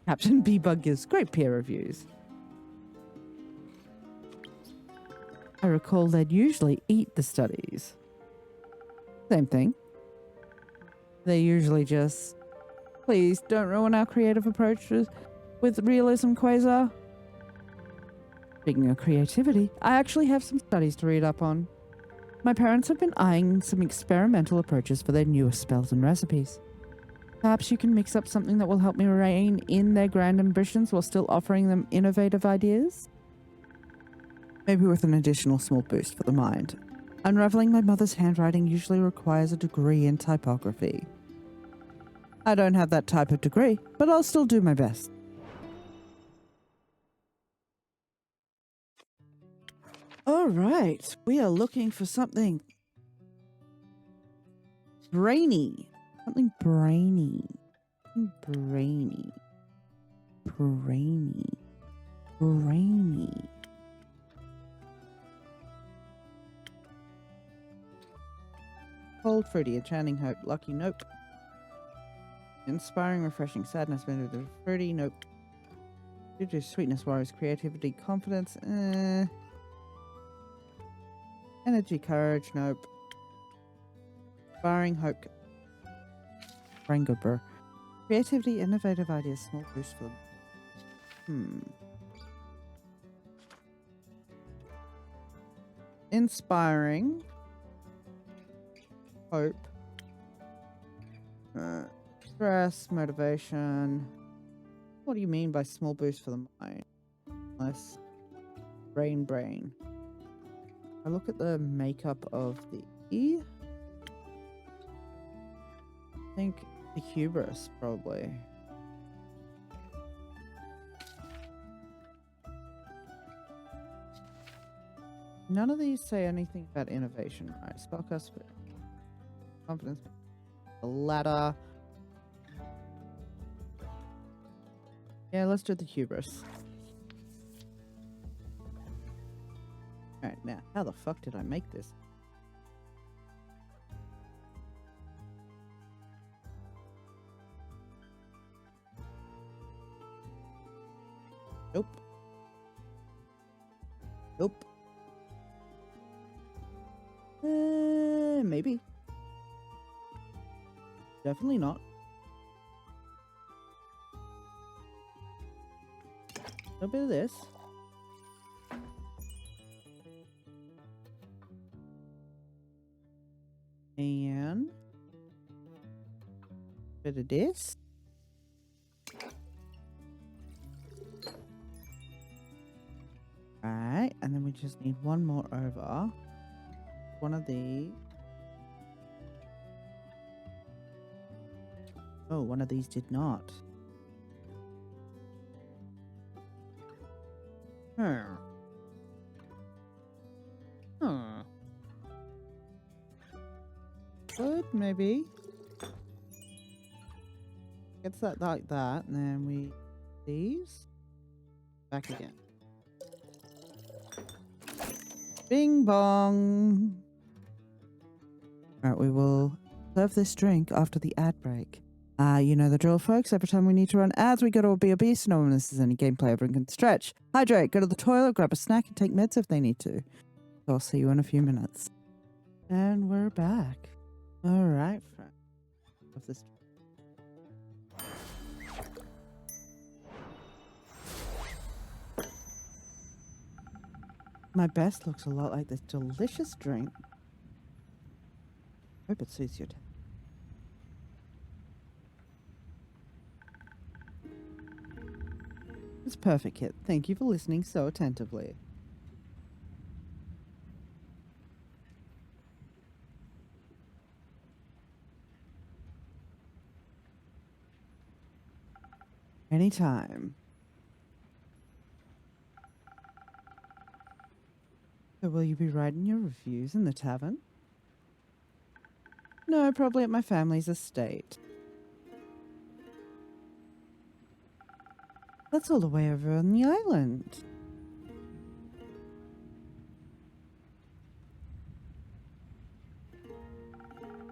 Captain B-Bug gives great peer reviews. I recall they'd usually eat the studies. Same thing. They usually just, please don't ruin our creative approaches with realism, Quasar. Speaking of creativity, I actually have some studies to read up on. My parents have been eyeing some experimental approaches for their newest spells and recipes. Perhaps you can mix up something that will help me rein in their grand ambitions while still offering them innovative ideas? Maybe with an additional small boost for the mind. Unraveling my mother's handwriting usually requires a degree in typography. I don't have that type of degree, but I'll still do my best. All right, we are looking for something brainy. Something brainy. Something brainy. Brainy. Brainy. Cold fruity, enchanting hope, lucky, nope. Inspiring, refreshing, sadness, fruity, nope. Due to sweetness, worries, creativity, confidence, energy, courage, nope. Inspiring, hope. Rangober. Creativity, innovative ideas, small boost for them. Inspiring. Hope. Stress, motivation. What do you mean by small boost for the mind? Less brain. I look at the makeup of the E. I think the hubris, probably. None of these say anything about innovation, right? Spellcast, confidence, the ladder. Yeah, let's do the hubris. Alright, now, how the fuck did I make this? Nope. Nope. maybe. Definitely not. A bit of this. And a bit of this. Alright, and then we just need one more over. One of these. Oh, one of these did not. Good, maybe. Gets that like that, and then we these back again. Bing bong. Alright, we will serve this drink after the ad break. You know the drill, folks. Every time we need to run ads, we go to a B.O.B. so no one misses any gameplay. Everyone can stretch, hydrate, go to the toilet, grab a snack, and take meds if they need to. So I'll see you in a few minutes. And we're back. Alright, friends. Of this. My best looks a lot like this delicious drink. Hope it suits your taste. It's perfect, Kit. Thank you for listening so attentively. Anytime. So will you be writing your reviews in the tavern? No, probably at my family's estate. That's all the way over on the island.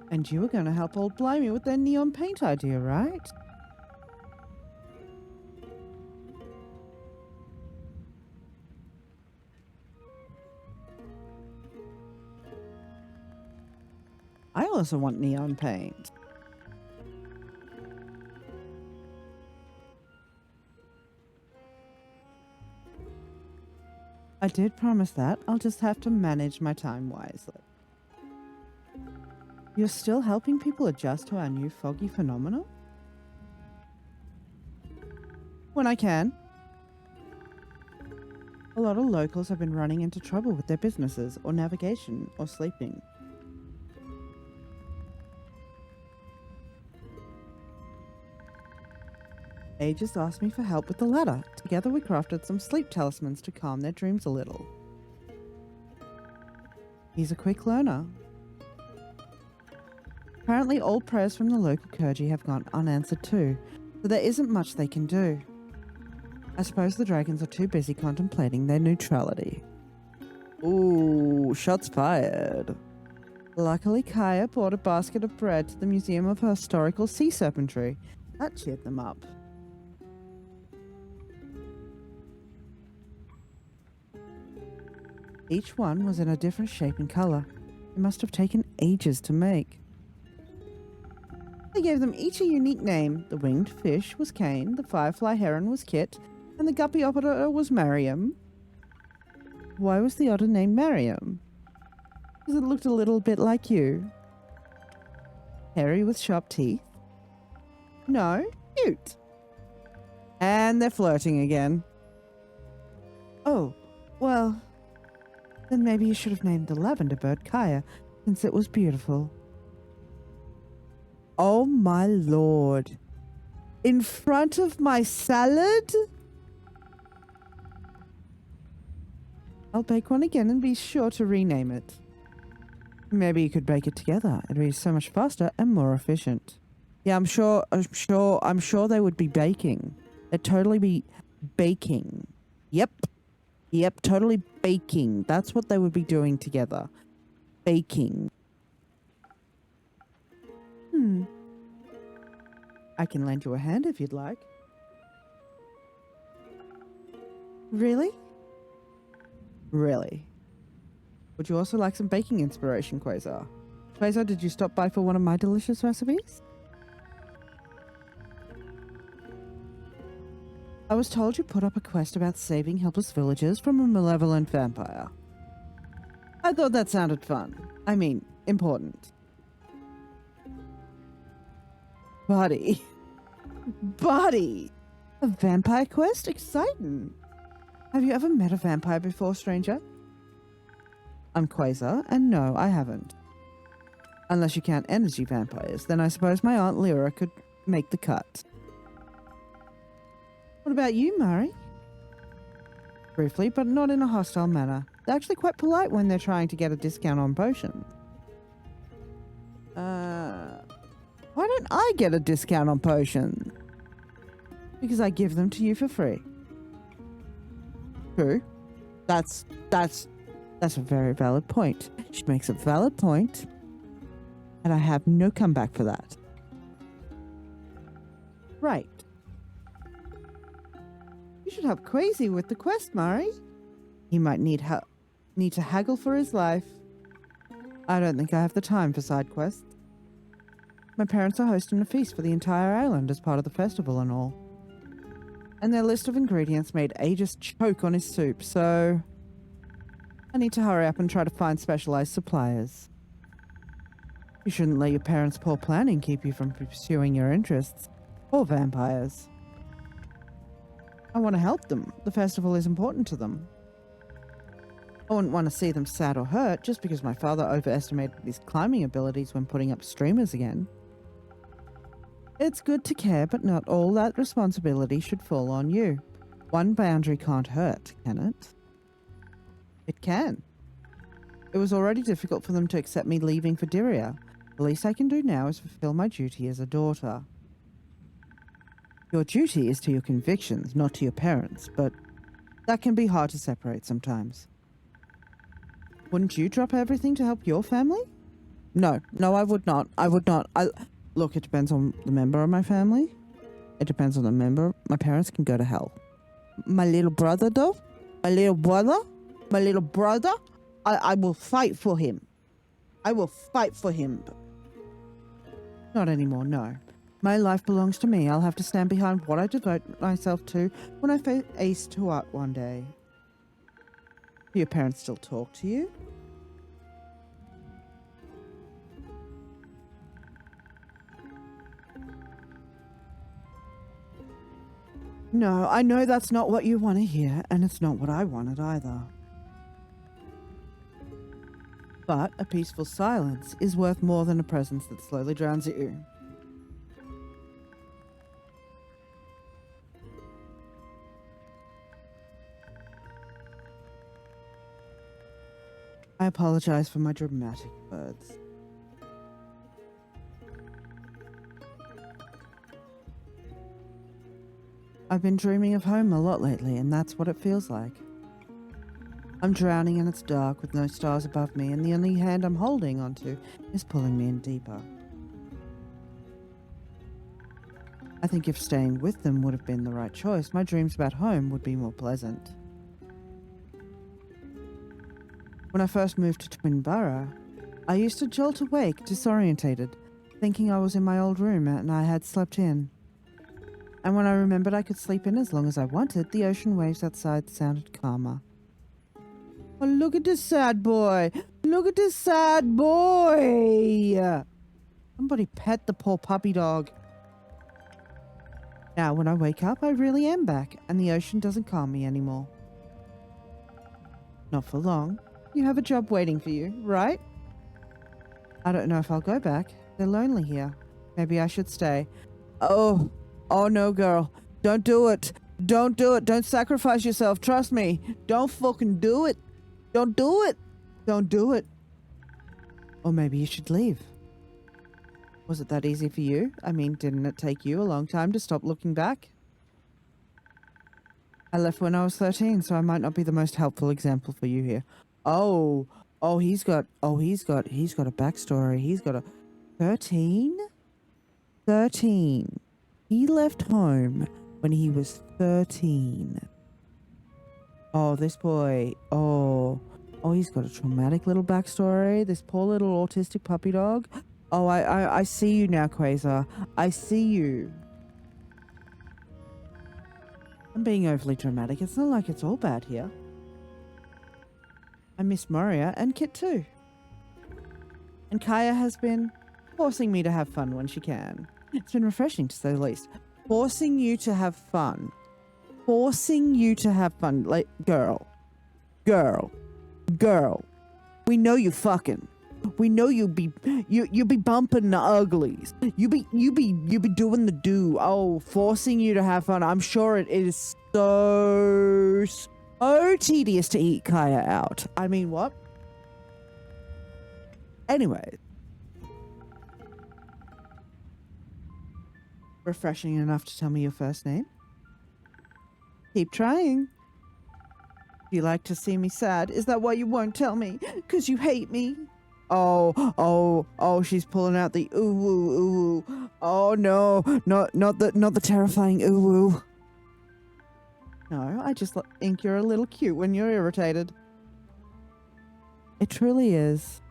And you were going to help old Blimey with their neon paint idea, right? I also want neon paint. I did promise that. I'll just have to manage my time wisely. You're still helping people adjust to our new foggy phenomenon? When I can. A lot of locals have been running into trouble with their businesses, or navigation, or sleeping. They just asked me for help with the ladder. Together we crafted some sleep talismans to calm their dreams a little. He's a quick learner. Apparently all prayers from the local clergy have gone unanswered too, so there isn't much they can do. I suppose the dragons are too busy contemplating their neutrality. Ooh, shots fired. Luckily, Kaya brought a basket of bread to the Museum of Historical Sea Serpentry. That cheered them up. Each one was in a different shape and color. It must have taken ages to make. They gave them each a unique name. The winged fish was Cain, the firefly heron was Kit, and the guppy otter was Mariam. Why was the otter named Mariam? Because it looked a little bit like you. Hairy with sharp teeth? No, cute. And they're flirting again. Oh, well, then maybe you should have named the lavender bird Kaya, since it was beautiful. Oh my lord. In front of my salad? I'll bake one again and be sure to rename it. Maybe you could bake it together. It'd be so much faster and more efficient. Yeah, I'm sure they would be baking. They'd totally be baking. Yep, totally baking. That's what they would be doing together. Baking. I can lend you a hand if you'd like. Really? Really? Would you also like some baking inspiration, Quasar? Quasar, did you stop by for one of my delicious recipes? I was told you put up a quest about saving helpless villagers from a malevolent vampire. I thought that sounded fun. I mean, important. Buddy. Buddy! A vampire quest? Exciting! Have you ever met a vampire before, stranger? I'm Quasar, and no, I haven't. Unless you count energy vampires, then I suppose my Aunt Lyra could make the cut. What about you, Murray? Briefly, but not in a hostile manner. They're actually quite polite when they're trying to get a discount on potions. Why don't I get a discount on potions? Because I give them to you for free. True. That's a very valid point. She makes a valid point, and I have no comeback for that. Right. You should help Crazy with the quest, Murray. He might need to haggle for his life. I don't think I have the time for side quests. My parents are hosting a feast for the entire island as part of the festival and all. And their list of ingredients made Aegis choke on his soup, so I need to hurry up and try to find specialized suppliers. You shouldn't let your parents' poor planning keep you from pursuing your interests, or vampires. I want to help them. The festival is important to them. I wouldn't want to see them sad or hurt just because my father overestimated his climbing abilities when putting up streamers again. It's good to care, but not all that responsibility should fall on you. One boundary can't hurt, can it? It can. It was already difficult for them to accept me leaving for Dyria. The least I can do now is fulfill my duty as a daughter. Your duty is to your convictions, not to your parents, but that can be hard to separate sometimes. Wouldn't you drop everything to help your family? No, I would not. Look, it depends on the member of my family. It depends on the member. My parents can go to hell. My little brother, though? My little brother? I will fight for him. I will fight for him. Not anymore, no. My life belongs to me. I'll have to stand behind what I devote myself to when I face Tuat one day. Do your parents still talk to you? No, I know that's not what you want to hear, and it's not what I wanted either. But a peaceful silence is worth more than a presence that slowly drowns you. I apologize for my dramatic words. I've been dreaming of home a lot lately, and that's what it feels like. I'm drowning and it's dark with no stars above me, and the only hand I'm holding onto is pulling me in deeper. I think if staying with them would have been the right choice, my dreams about home would be more pleasant. When I first moved to Twin Burrow, I used to jolt awake, disorientated, thinking I was in my old room and I had slept in. And when I remembered I could sleep in as long as I wanted, the ocean waves outside sounded calmer. Oh, look at this sad boy! Look at this sad boy! Somebody pet the poor puppy dog. Now, when I wake up, I really am back, and the ocean doesn't calm me anymore. Not for long. You have a job waiting for you, right? I don't know if I'll go back. They're lonely here. Maybe I should stay. Oh no, girl. Don't do it. Don't do it. Don't sacrifice yourself. Trust me. Don't fucking do it. Don't do it. Don't do it. Or maybe you should leave. Was it that easy for you? I mean, didn't it take you a long time to stop looking back? I left when I was 13, so I might not be the most helpful example for you here. He's got a backstory. He's got a 13? 13. He left home when he was 13. Oh, this boy. Oh, Oh, he's got a traumatic little backstory. This poor little autistic puppy dog. Oh, I see you now, Quasar. I see you. I'm being overly dramatic. It's not like it's all bad here. I miss Moria and Kit too. And Kaya has been forcing me to have fun when she can. It's been refreshing to say the least. Forcing you to have fun. Forcing you to have fun. Like, girl. We know you fucking. We know you be bumping the uglies. You be doing the do. Oh, forcing you to have fun. I'm sure it is so tedious to eat Kaya out. I mean, what? Anyway. Refreshing enough to tell me your first name? Keep trying. Do you like to see me sad? Is that why you won't tell me? 'Cause you hate me? Oh, she's pulling out the ooh. Oh no, not the terrifying ooh. No, I just think you're a little cute when you're irritated. It truly is.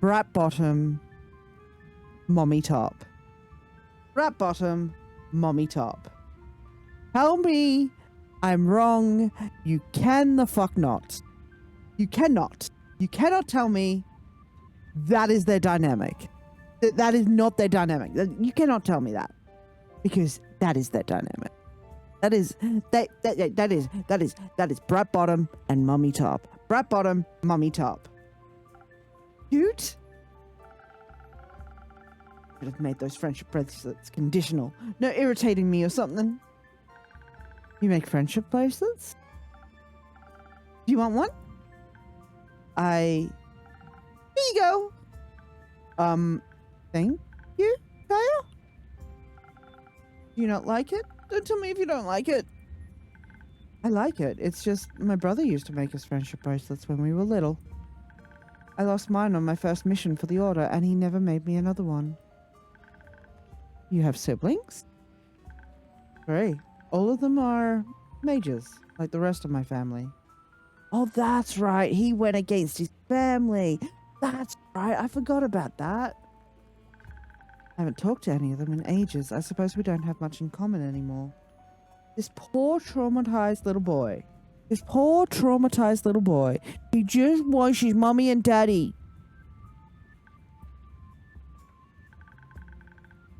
Brat bottom, mommy top. Brat bottom, mommy top. Tell me I'm wrong. You can the fuck not. You cannot. You cannot tell me that is their dynamic. That is not their dynamic. You cannot tell me that. Because that is their dynamic. That is brat bottom and mummy top. Brat bottom, mummy top. Cute? Should have made those friendship bracelets conditional. No irritating me or something. You make friendship bracelets? Do you want one? Here you go. Thank you, Kaya? Do you not like it? Don't tell me if you don't like it. I like it. It's just my brother used to make us friendship bracelets when we were little. I lost mine on my first mission for the Order, and he never made me another one. You have siblings? 3. All of them are mages, like the rest of my family. Oh, that's right. He went against his family. That's right. I forgot about that. I haven't talked to any of them in ages. I suppose we don't have much in common anymore. This poor traumatized little boy. He just wants his mommy and daddy.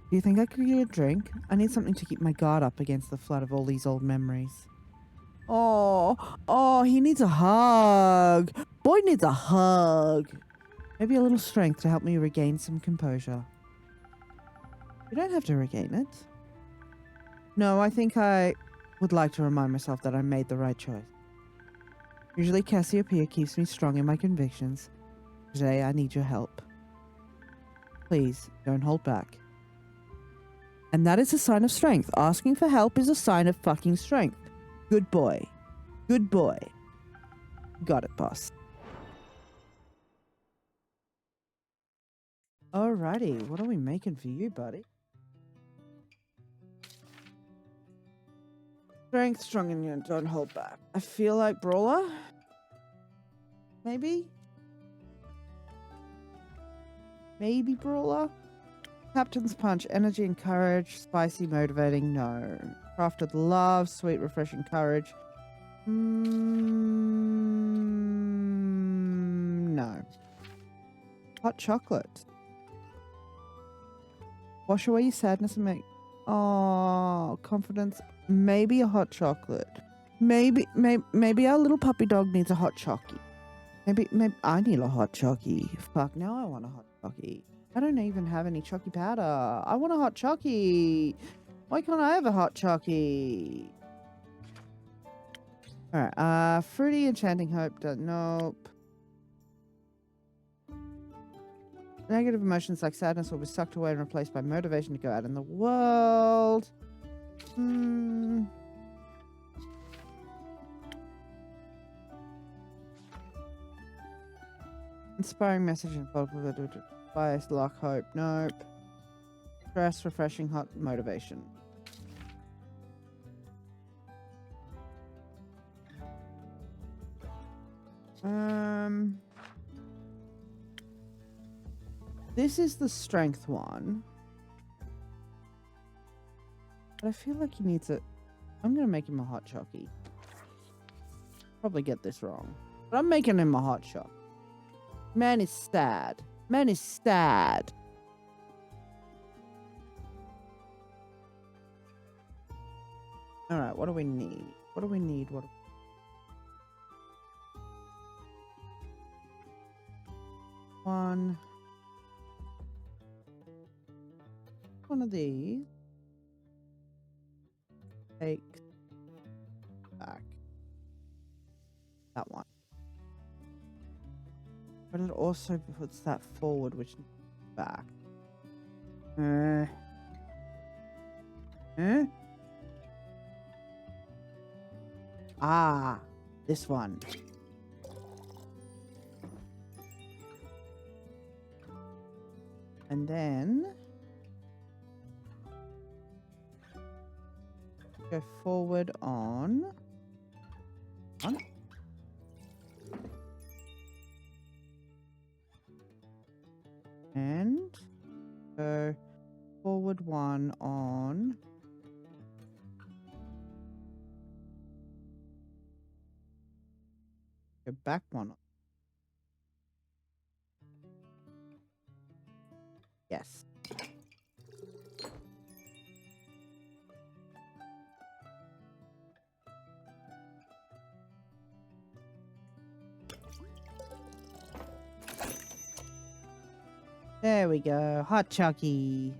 Do you think I could get a drink? I need something to keep my guard up against the flood of all these old memories. Oh, he needs a hug. Boy needs a hug. Maybe a little strength to help me regain some composure. You don't have to regain it. No, I think I would like to remind myself that I made the right choice. Usually Cassiopeia keeps me strong in my convictions. Today I need your help. Please, don't hold back. And that is a sign of strength. Asking for help is a sign of fucking strength. Good boy. Good boy. Got it, boss. Alrighty, what are we making for you, buddy? Strength, strong in you, don't hold back. I feel like Brawler? Maybe? Maybe Brawler? Captain's Punch, energy and courage, spicy, motivating, no. Crafted love, sweet, refreshing courage. No. Hot chocolate. Wash away your sadness and make... Oh, confidence. Maybe a hot chocolate. Maybe our little puppy dog needs a hot chockey. Maybe I need a hot chockey. Fuck, now I want a hot chockey. I don't even have any chockey powder. I want a hot chockey. Why can't I have a hot chockey? Alright, fruity enchanting hope. Nope. Negative emotions like sadness will be sucked away and replaced by motivation to go out in the world. Inspiring message involved with it. Bias, luck, hope. Nope. Stress, refreshing, hot, motivation. This is the strength one. But I feel like he needs it. I'm gonna make him a hot chockey. Probably get this wrong. But I'm making him a hot chock. Man is sad. Man is sad. Alright, what do we need? What do we need? One of these. Take back. That one. But it also puts that forward, which back. Ah, this one. And then go forward on one. And go forward one on go back one. Yes. There we go. Hot Chucky.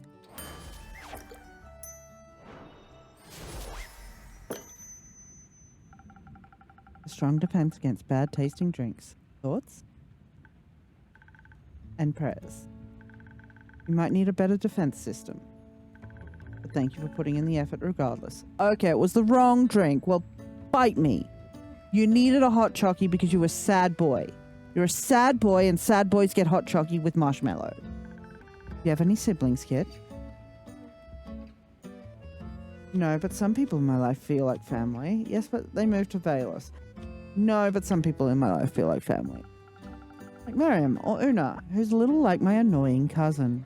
A strong defense against bad tasting drinks. Thoughts? And prayers. You might need a better defense system. But thank you for putting in the effort regardless. Okay, it was the wrong drink. Well, bite me. You needed a hot chockey because you were a sad boy. You're a sad boy and sad boys get hot chockey with marshmallow. Do you have any siblings, kid? No, but some people in my life feel like family. Yes, but they moved to Valus. No, but some people in my life feel like family. Like Miriam or Una, who's a little like my annoying cousin.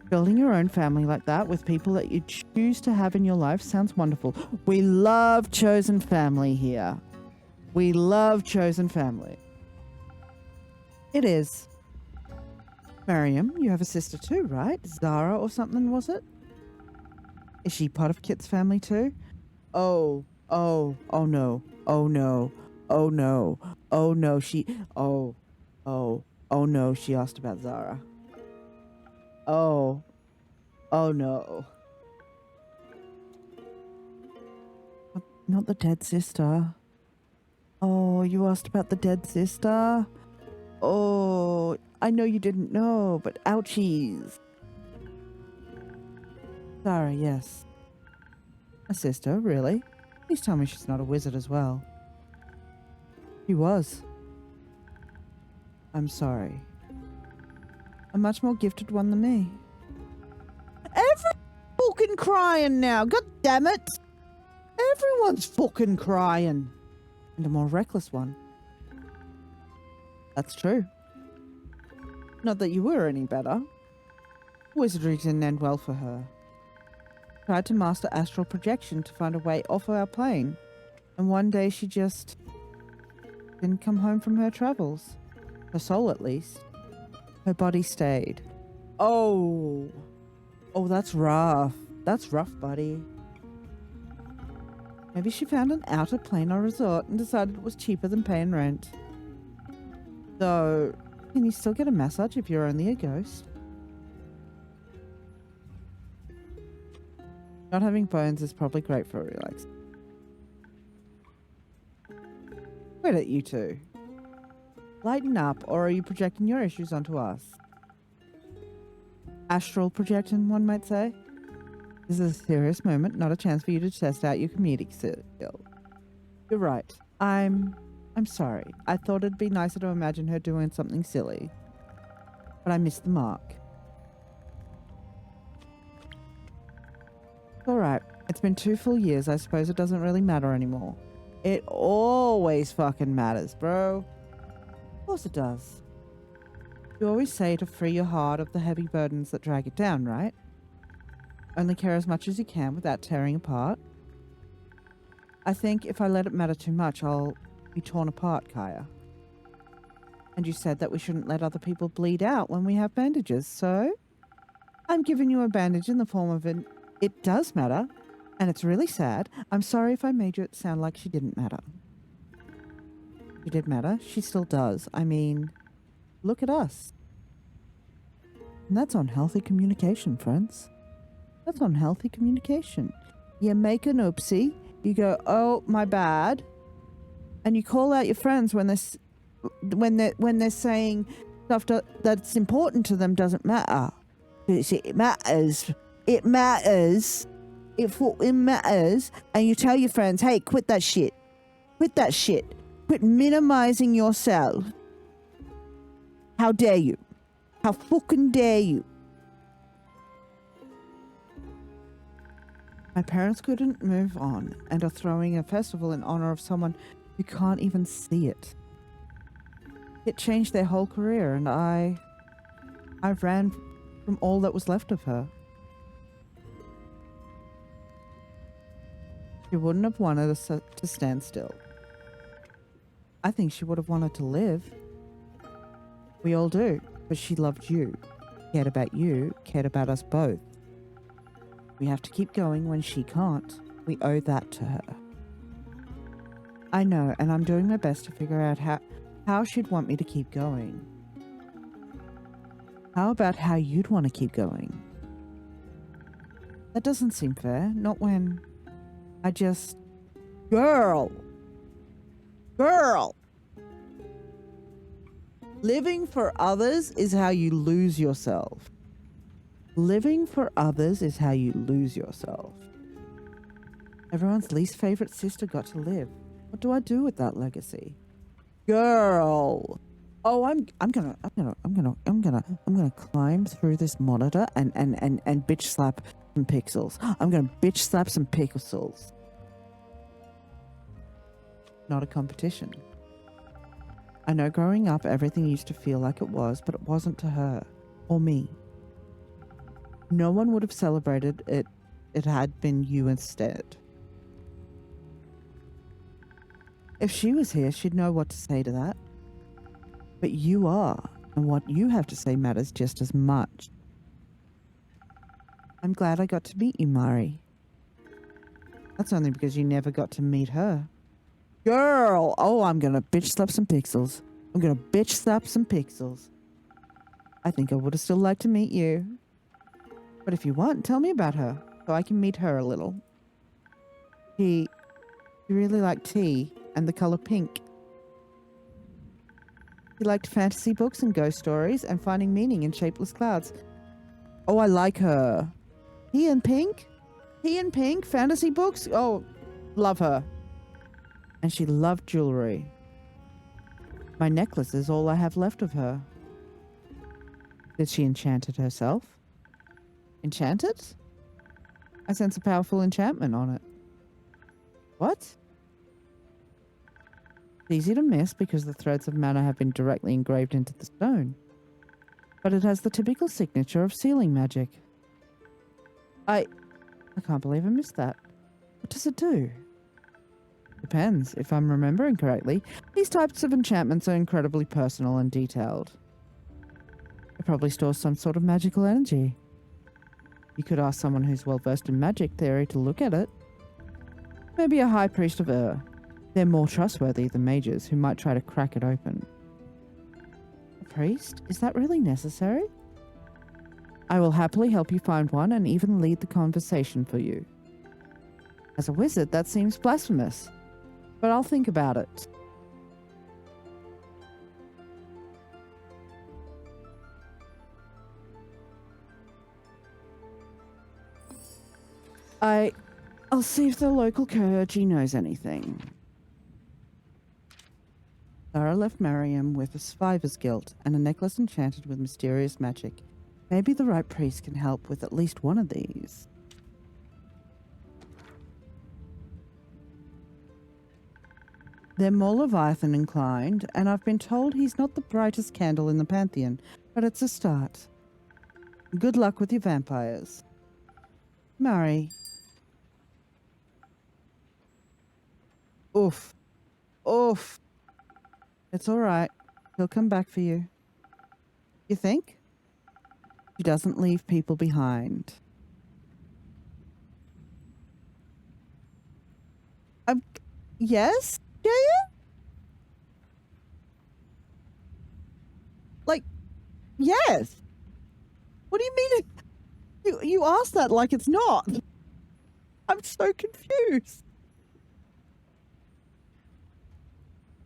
Building your own family like that with people that you choose to have in your life sounds wonderful. We love chosen family here. We love chosen family. It is. Miriam, you have a sister too, right? Zara or something, was it? Is she part of Kit's family too? Oh no. Oh no. Oh no. Oh no. Oh no, she asked about Zara. Oh no. Not the dead sister. Oh, you asked about the dead sister? Oh, I know you didn't know, but ouchies. Zara, yes. A sister, really? Please tell me she's not a wizard as well. She was. I'm sorry. A much more gifted one than me. Everyone's fucking crying now, god damn it! Everyone's fucking crying. And a more reckless one. That's true. Not that you were any better. Wizardry didn't end well for her. Tried to master astral projection to find a way off of our plane. And one day she just didn't come home from her travels. Her soul, at least. Her body stayed. Oh. Oh, that's rough. That's rough, buddy. Maybe she found an outer plane or resort and decided it was cheaper than paying rent. Though, can you still get a massage if you're only a ghost? Not having bones is probably great for a relax. Wait at you two. Lighten up, or are you projecting your issues onto us? Astral projection, one might say. This is a serious moment, not a chance for you to test out your comedic skill. You're right. I'm sorry. I thought it'd be nicer to imagine her doing something silly. But I missed the mark. It's alright. It's been 2 full years. I suppose it doesn't really matter anymore. It always fucking matters, bro. Of course it does. You always say to free your heart of the heavy burdens that drag it down, right? Only care as much as you can without tearing apart. I think if I let it matter too much, I'll be torn apart, Kaya. And you said that we shouldn't let other people bleed out when we have bandages, so I'm giving you a bandage in the form of an it does matter, and it's really sad. I'm sorry if I made it sound like she didn't matter. She did matter. She still does. I mean, look at us. And that's unhealthy communication, friends. That's unhealthy communication. You make an oopsie, you go, oh, my bad, and you call out your friends when they're saying stuff that's important to them doesn't matter. It matters. It matters. It matters. And you tell your friends, hey, quit that shit. Quit that shit. Quit minimizing yourself. How dare you? How fucking dare you? My parents couldn't move on and are throwing a festival in honor of someone who can't even see it. It changed their whole career, and I ran from all that was left of her. She wouldn't have wanted us to stand still. I think she would have wanted to live. We all do, but she loved you, cared about you, cared about us both. We have to keep going when she can't. We owe that to her. I know, and I'm doing my best to figure out how she'd want me to keep going. How about how you'd want to keep going? That doesn't seem fair. Not when I just... Girl! Living for others is how you lose yourself. Living for others is how you lose yourself. Everyone's least favorite sister got to live. What do I do with that legacy? Girl! Oh, I'm gonna climb through this monitor and bitch slap some pixels. I'm gonna bitch slap some pixels. Not a competition. I know growing up everything used to feel like it was, but it wasn't to her. Or me. No one would have celebrated it. It had been you instead. If she was here, she'd know what to say to that. But you are, and what you have to say matters just as much. I'm glad I got to meet you, Mari. That's only because you never got to meet her. Girl! Oh, I'm gonna bitch slap some pixels. I'm gonna bitch slap some pixels. I think I would have still liked to meet you. But if you want, tell me about her, so I can meet her a little. She really liked tea and the color pink. She liked fantasy books and ghost stories and finding meaning in shapeless clouds. Oh, I like her. Tea and pink? Tea and pink? Fantasy books? Oh, love her. And she loved jewelry. My necklace is all I have left of her. Did she enchant it herself? Enchant it? I sense a powerful enchantment on it. What? It's easy to miss because the threads of mana have been directly engraved into the stone. But it has the typical signature of sealing magic. I can't believe I missed that. What does it do? Depends. If I'm remembering correctly, these types of enchantments are incredibly personal and detailed. It probably stores some sort of magical energy. You could ask someone who's well versed in magic theory to look at it. Maybe a high priest of Ur. They're more trustworthy than mages who might try to crack it open. A priest? Is that really necessary? I will happily help you find one and even lead the conversation for you. As a wizard, that seems blasphemous, but I'll think about it. I'll see if the local clergy knows anything. Zara left Mariam with a survivor's guilt and a necklace enchanted with mysterious magic. Maybe the right priest can help with at least one of these. They're more Leviathan inclined, and I've been told he's not the brightest candle in the pantheon, but it's a start. Good luck with your vampires. Murray. Oof. Oof. It's all right. He'll come back for you. You think? He doesn't leave people behind. Yes, Jaya? Like, yes. What do you mean? You asked that like it's not. I'm so confused.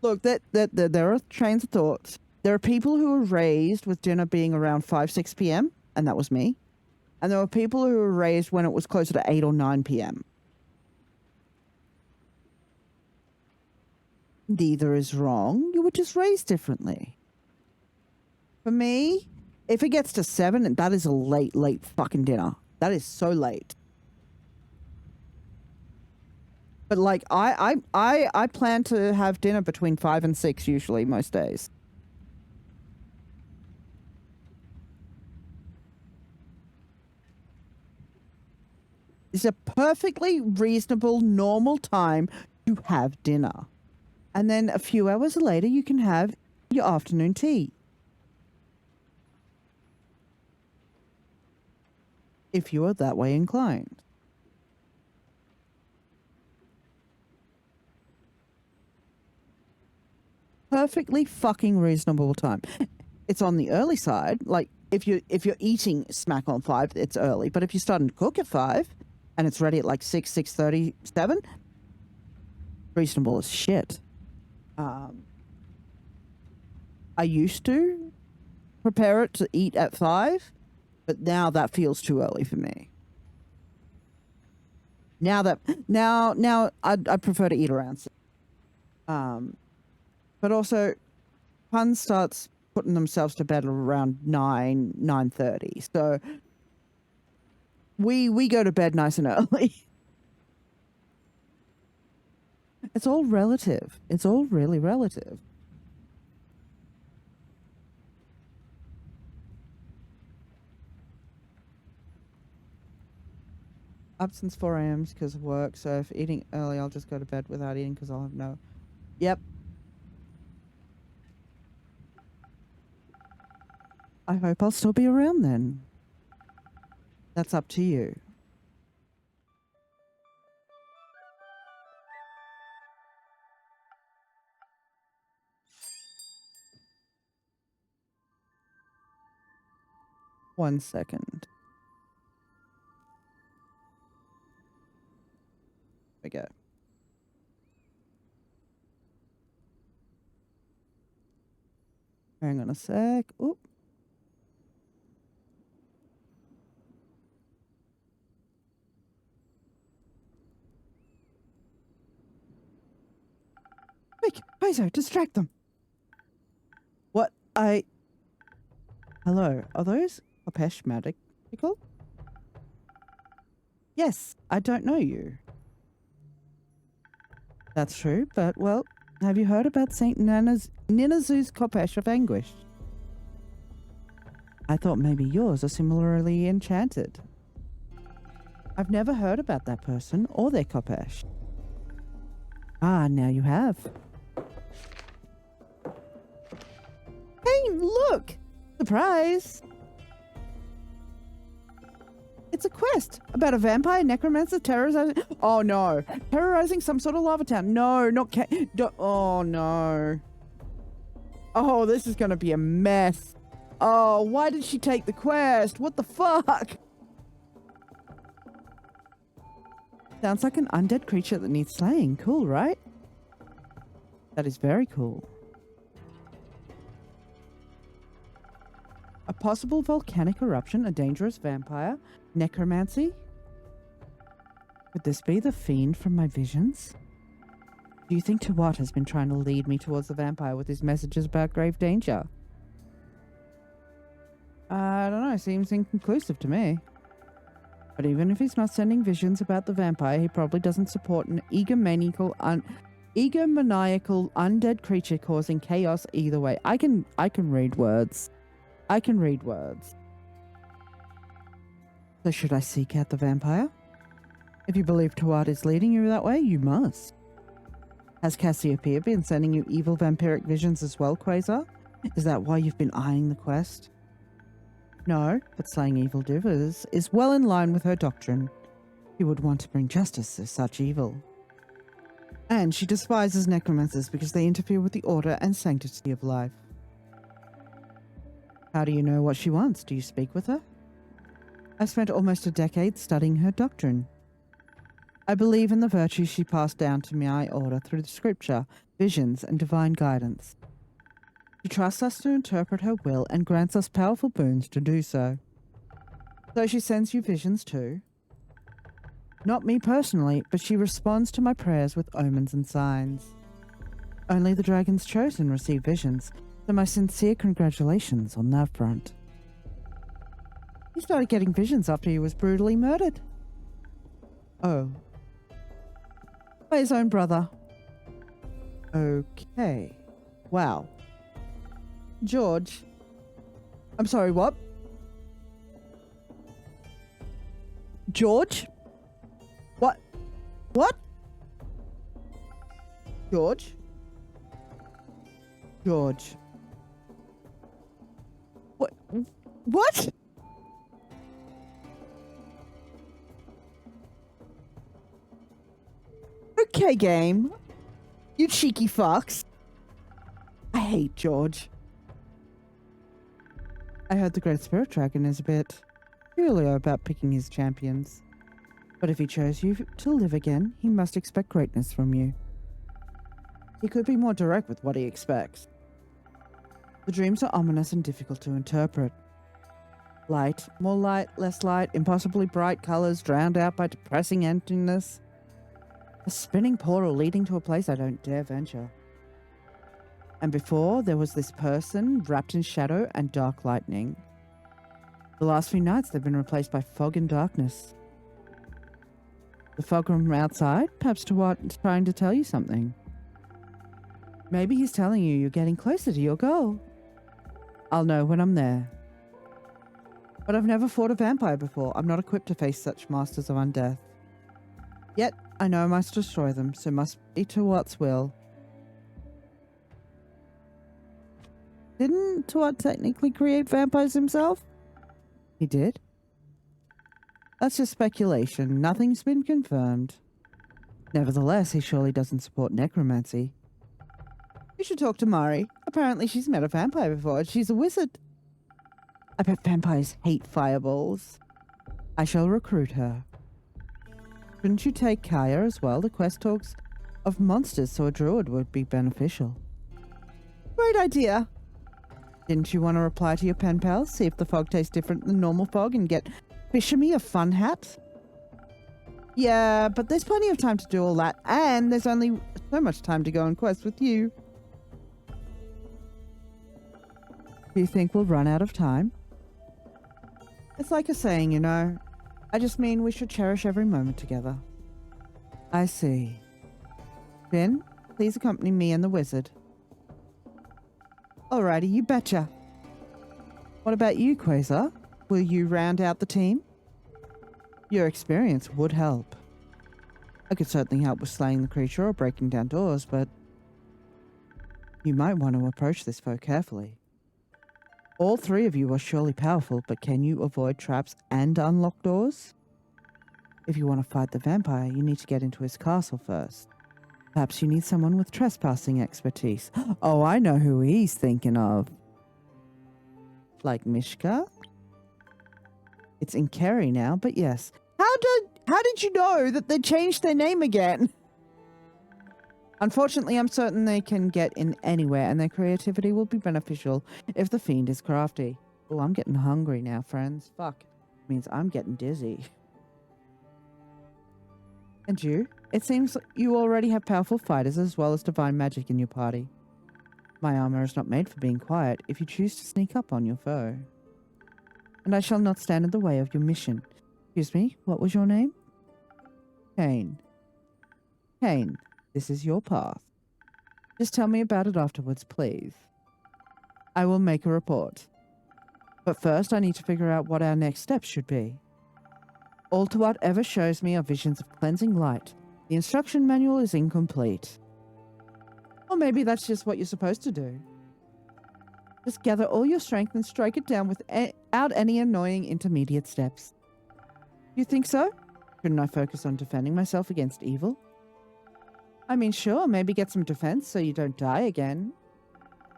Look, there are trains of thought. There are people who were raised with dinner being around 5, 6 p.m., and that was me. And there were people who were raised when it was closer to 8 or 9 p.m. Neither is wrong. You were just raised differently. For me, if it gets to 7, that is a late fucking dinner. That is so late. But like, I plan to have dinner between 5 and 6 usually most days. It's a perfectly reasonable, normal time to have dinner. And then a few hours later, you can have your afternoon tea. If you are that way inclined. Perfectly fucking reasonable time. It's on the early side. Like, if you're eating smack on 5, it's early. But if you're starting to cook at 5 and it's ready at like 6, 6:30, 7, reasonable as shit. I used to prepare it to eat at 5, but now that feels too early for me. Now I'd prefer to eat around 6. But also, Pun starts putting themselves to bed around 9:30. So we go to bed nice and early. It's all relative. It's all really relative. Up since 4 a.m. because of work. So if eating early, I'll just go to bed without eating because I'll have no... Yep. I hope I'll still be around then. That's up to you. One second. We go. Hang on a sec. Oop. Quick, Paizo, distract them. What? Hello, are those Kopesh magical? Yes, I don't know you. That's true, but, well, have you heard about St. Ninazu's Kopesh of Anguish? I thought maybe yours are similarly enchanted. I've never heard about that person or their Kopesh. Ah, now you have. Hey, look! Surprise! It's a quest about a vampire necromancer terrorizing... Oh, no. Terrorizing some sort of lava town. No, not... Oh, no. Oh, this is going to be a mess. Oh, why did she take the quest? What the fuck? Sounds like an undead creature that needs slaying. Cool, right? That is very cool. A possible volcanic eruption, a dangerous vampire, necromancy? Could this be the fiend from my visions? Do you think Tawat has been trying to lead me towards the vampire with his messages about grave danger? I don't know, seems inconclusive to me. But even if he's not sending visions about the vampire, he probably doesn't support an egomaniacal Egomaniacal undead creature causing chaos either way. I can read words. I can read words. So should I seek out the vampire? If you believe Tuat is leading you that way, you must. Has Cassiopeia been sending you evil vampiric visions as well, Quasar? Is that why you've been eyeing the quest? No, but slaying evil divers is well in line with her doctrine. She would want to bring justice to such evil. And she despises necromancers because they interfere with the order and sanctity of life. How do you know what she wants? Do you speak with her? I've spent almost a decade studying her doctrine. I believe in the virtues she passed down to my order through the scripture, visions, and divine guidance. She trusts us to interpret her will and grants us powerful boons to do so. So she sends you visions too? Not me personally, but she responds to my prayers with omens and signs. Only the dragon's chosen receive visions, so my sincere congratulations on that front. He started getting visions after he was brutally murdered. Oh. By his own brother. Okay. Wow. George. I'm sorry, what? George? What? What? George? George. What? What? Okay, game. You cheeky fucks. I hate George. I heard the Great Spirit Dragon is a bit peculiar about picking his champions. But if he chose you to live again, he must expect greatness from you. He could be more direct with what he expects. The dreams are ominous and difficult to interpret. Light, more light, less light, impossibly bright colors drowned out by depressing emptiness. A spinning portal leading to a place I don't dare venture. And before, there was this person wrapped in shadow and dark lightning. The last few nights they've been replaced by fog and darkness. The fog from outside, perhaps to what's trying to tell you something. Maybe he's telling you you're getting closer to your goal. I'll know when I'm there. But I've never fought a vampire before. I'm not equipped to face such masters of undeath. Yet, I know I must destroy them, so must be to what's will. Didn't Tuat technically create vampires himself? He did? That's just speculation. Nothing's been confirmed. Nevertheless, he surely doesn't support necromancy. You should talk to Mari. Apparently she's met a vampire before and she's a wizard. I bet vampires hate fireballs. I shall recruit her. Shouldn't you take Kaya as well? The quest talks of monsters, so a druid would be beneficial. Great idea. Didn't you want to reply to your pen pals, see if the fog tastes different than normal fog and get Fisher-me a fun hat? Yeah, but there's plenty of time to do all that, and there's only so much time to go on quest with you. Do you think we'll run out of time? It's like a saying, you know. I just mean we should cherish every moment together. I see. Finn, please accompany me and the wizard. Alrighty, you betcha. What about you, Quasar? Will you round out the team? Your experience would help. I could certainly help with slaying the creature or breaking down doors, but you might want to approach this foe carefully. All three of you are surely powerful, but can you avoid traps and unlock doors? If you want to fight the vampire, you need to get into his castle first. Perhaps you need someone with trespassing expertise. Oh, I know who he's thinking of. Like Mishka? It's in Kerry now, but yes. How did you know that they changed their name again? Unfortunately, I'm certain they can get in anywhere, and their creativity will be beneficial if the fiend is crafty. Oh, I'm getting hungry now, friends. Fuck. It means I'm getting dizzy. And you? It seems you already have powerful fighters as well as divine magic in your party. My armor is not made for being quiet if you choose to sneak up on your foe. And I shall not stand in the way of your mission. Excuse me, what was your name? Kane. Kane, This is your path. Just tell me about it afterwards, please. I will make a report. But first, I need to figure out what our next steps should be. All to whatever shows me are visions of cleansing light. The instruction manual is incomplete. Or maybe that's just what you're supposed to do. Just gather all your strength and strike it down without any annoying intermediate steps. You think so? Shouldn't I focus on defending myself against evil? I mean, sure, maybe get some defense so you don't die again.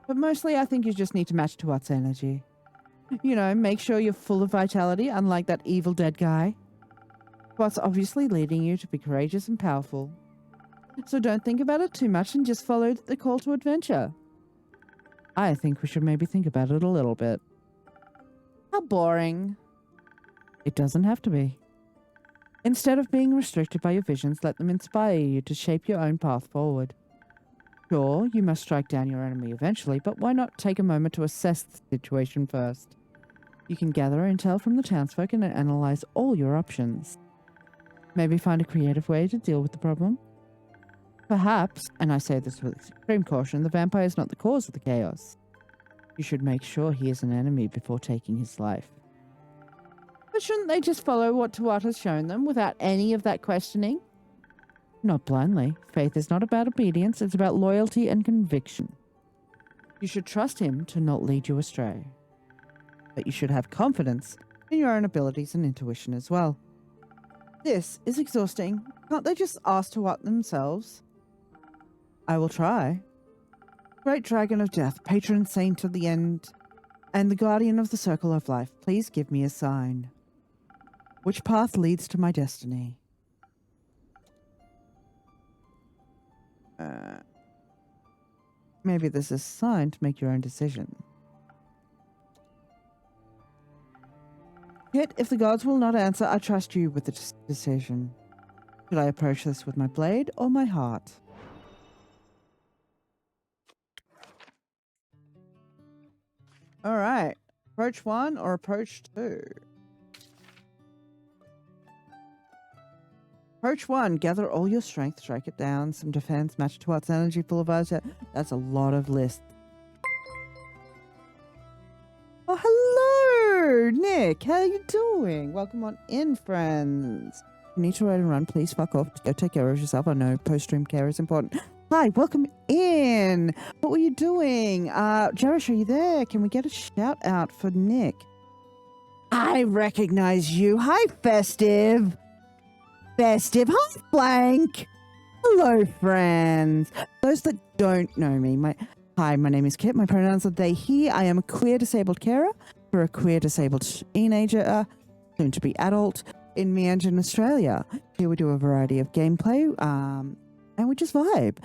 But mostly I think you just need to match Tuat's energy. You know, make sure you're full of vitality, unlike that evil dead guy. Tuat's obviously leading you to be courageous and powerful. So don't think about it too much and just follow the call to adventure. I think we should maybe think about it a little bit. How boring. It doesn't have to be. Instead of being restricted by your visions, let them inspire you to shape your own path forward. Sure, you must strike down your enemy eventually, but why not take a moment to assess the situation first? You can gather intel from the townsfolk and analyze all your options. Maybe find a creative way to deal with the problem. Perhaps, and I say this with extreme caution, the vampire is not the cause of the chaos. You should make sure he is an enemy before taking his life. But shouldn't they just follow what Tuat has shown them without any of that questioning? Not blindly. Faith is not about obedience, it's about loyalty and conviction. You should trust him to not lead you astray. But you should have confidence in your own abilities and intuition as well. This is exhausting. Can't they just ask Tuat themselves? I will try. Great Dragon of Death, patron saint of the end, and the guardian of the circle of life, please give me a sign. Which path leads to my destiny? Maybe this is a sign to make your own decision. Yet, if the gods will not answer, I trust you with the decision. Should I approach this with my blade or my heart? All right. Approach 1 or approach 2? Approach 1. Gather all your strength, strike it down. Some defense, match Tuat's energy, full of eyes. That's a lot of lists. Oh, hello, Nick. How you doing? Welcome on in, friends. You need to ride and run. Please fuck off. Go take care of yourself. I know post-stream care is important. Hi, welcome in. What were you doing? Jarish, are you there? Can we get a shout out for Nick? I recognize you. Hi, Festive. Festive. Hi, Blank. Hello, friends. Those that don't know me, Hi, my name is Kit. My pronouns are they, he. I am a queer disabled carer for a queer disabled teenager, soon to be adult, in Meanjin, Australia. Here we do a variety of gameplay, and we just vibe.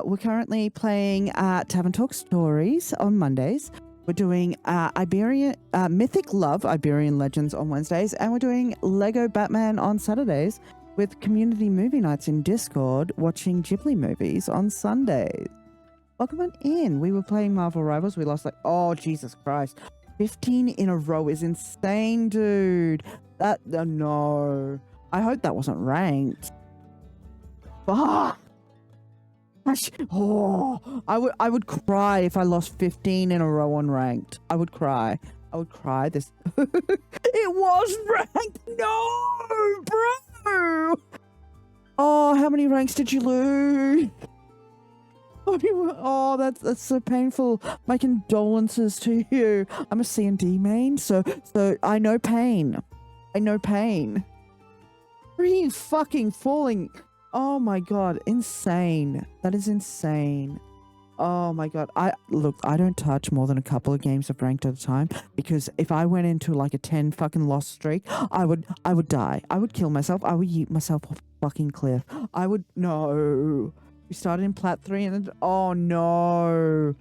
We're currently playing Tavern Talk Stories on Mondays. We're doing Mythic Love, Iberian Legends on Wednesdays, and we're doing Lego Batman on Saturdays with community movie nights in Discord, watching Ghibli movies on Sundays. Welcome on in. We were playing Marvel Rivals. We lost oh, Jesus Christ. 15 in a row is insane, dude. No. I hope that wasn't ranked. Fuck. Oh, I would cry if I lost 15 in a row on ranked. I would cry. This. It was ranked. No, bro. Oh, how many ranks did you lose? Oh, that's so painful. My condolences to you. I'm a C&D main, so I know pain. Three fucking falling. Oh my god, insane. That is insane. Oh my god. I don't touch more than a couple of games of ranked at a time, because if I went into like a 10 fucking loss streak, I would die. I would kill myself. I would yeet myself off a fucking cliff. No. We started in Plat 3 and then, oh no,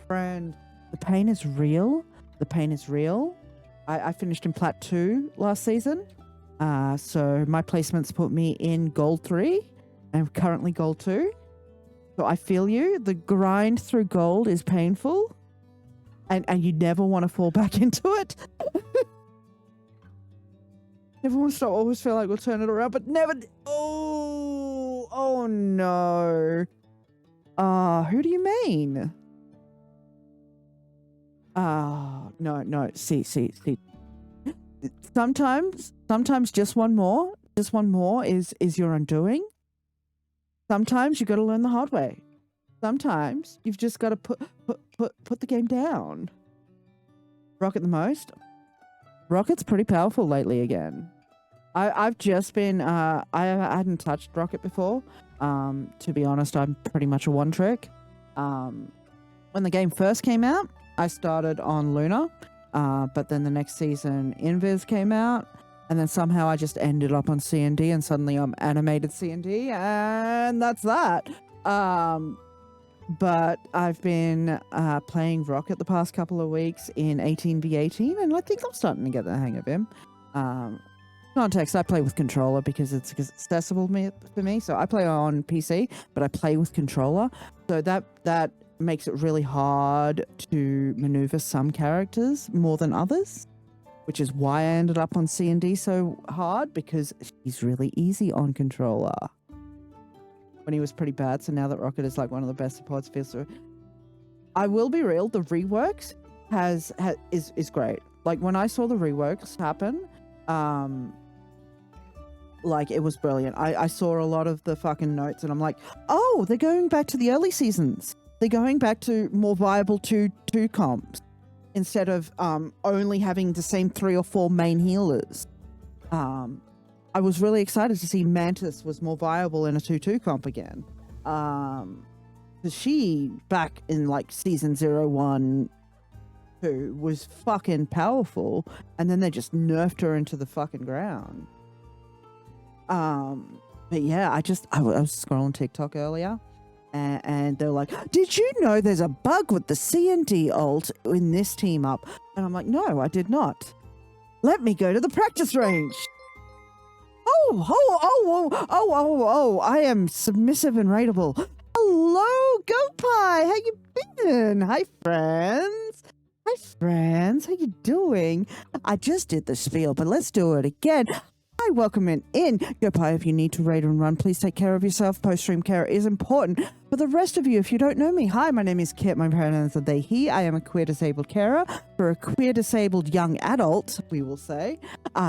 friend. The pain is real. I finished in Plat 2 last season. So my placements put me in Gold 3 and currently Gold 2. So I feel you. The grind through Gold is painful and you never want to fall back into it. Never want to stop. Always feel like we'll turn it around, but never. Oh. Oh no. Who do you mean? No. See. Sometimes just one more is your undoing. Sometimes you got to learn the hard way. Sometimes you've just got to put the game down. Rocket the most. Rocket's pretty powerful lately again. I've just been I hadn't touched Rocket before. To be honest, I'm pretty much a one trick. When the game first came out, I started on Luna, but then the next season Invis came out, and then somehow I just ended up on C&D, and suddenly I'm animated C&D, and that's that. But I've been playing Rocket the past couple of weeks in 18v18, and I think I'm starting to get the hang of him. Context, I play with controller because it's accessible for me. So I play on PC, but I play with controller. So that makes it really hard to maneuver some characters more than others, which is why I ended up on C&D so hard, because she's really easy on controller. When he was pretty bad, so now that Rocket is like one of the best supports, feels so. I will be real, the reworks is great. Like when I saw the reworks happen, like it was brilliant. I saw a lot of the fucking notes and I'm like, oh, they're going back to the early seasons. They're going back to more viable 2-2 comps instead of only having the same 3 or 4 main healers. I was really excited to see Mantis was more viable in a 2-2 comp again. Because she, back in like season 0, 1, 2, was fucking powerful, and then they just nerfed her into the fucking ground. But yeah, I was scrolling TikTok earlier, and they're like, did you know there's a bug with the C&D ult in this team up? And I'm like, no, I did not. Let me go to the practice range. Oh, I am submissive and rateable. Hello, GoPie. How you been? Hi, friends. How you doing? I just did the spiel, but let's do it again. Hi, welcome in. GoPie, if you need to raid and run, please take care of yourself. Post-stream care is important. For the rest of you, if you don't know me, hi, my name is Kit. My pronouns are they, he. I am a queer disabled carer for a queer disabled young adult, we will say,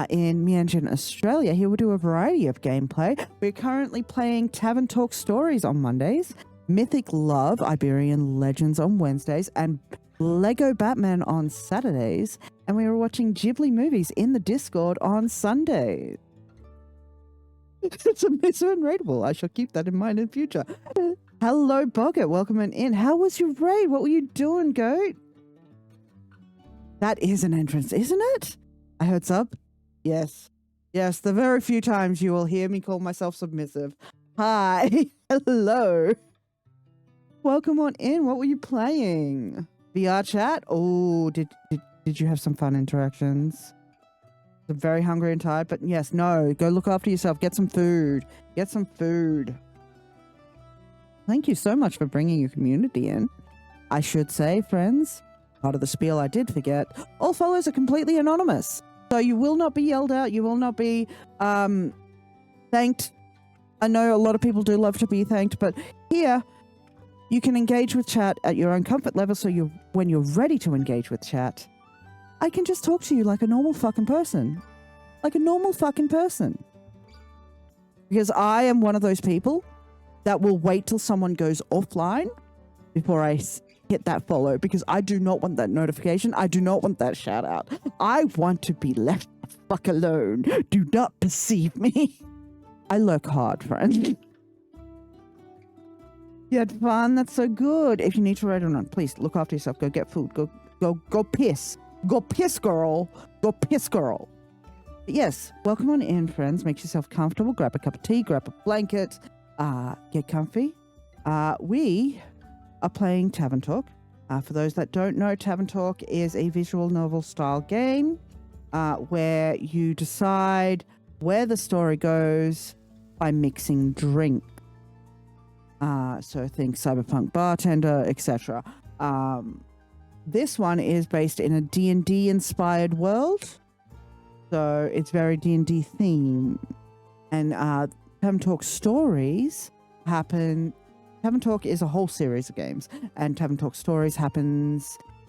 in Mianjin, Australia. Here we'll do a variety of gameplay. We're currently playing Tavern Talk Stories on Mondays, Mythic Love, Iberian Legends on Wednesdays, and Lego Batman on Saturdays, and we were watching Ghibli movies in the Discord on Sundays. It's amazing and rateable. I shall keep that in mind in future. Hello, Boggart. Welcome in. How was your raid? What were you doing, Goat? That is an entrance, isn't it? I heard sub. Yes, the very few times you will hear me call myself submissive. Hi. Hello. Welcome on in. What were you playing? VR chat? Oh, did you have some fun interactions? I'm very hungry and tired, but yes, no, go look after yourself. Get some food. Thank you so much for bringing your community in. I should say, friends, part of the spiel I did forget, all follows are completely anonymous. So you will not be yelled out. You will not be thanked. I know a lot of people do love to be thanked, but here, you can engage with chat at your own comfort level, so when you're ready to engage with chat, I can just talk to you like a normal fucking person. Because I am one of those people that will wait till someone goes offline before I hit that follow, because I do not want that notification. I do not want that shout out. I want to be left the fuck alone. Do not perceive me. I lurk hard, friend. You had fun? That's so good. If you need to raid or not, please look after yourself. Go get food. Go piss. Go piss, girl. Go piss, girl. But yes, welcome on in, friends. Make yourself comfortable. Grab a cup of tea. Grab a blanket. Get comfy. We are playing Tavern Talk. For those that don't know, Tavern Talk is a visual novel style game where you decide where the story goes by mixing drinks. So think cyberpunk bartender, etc. This one is based in a D&D inspired world. So it's very D&D themed. And Tavern Talk Stories happen. Tavern Talk is a whole series of games, and Tavern Talk Stories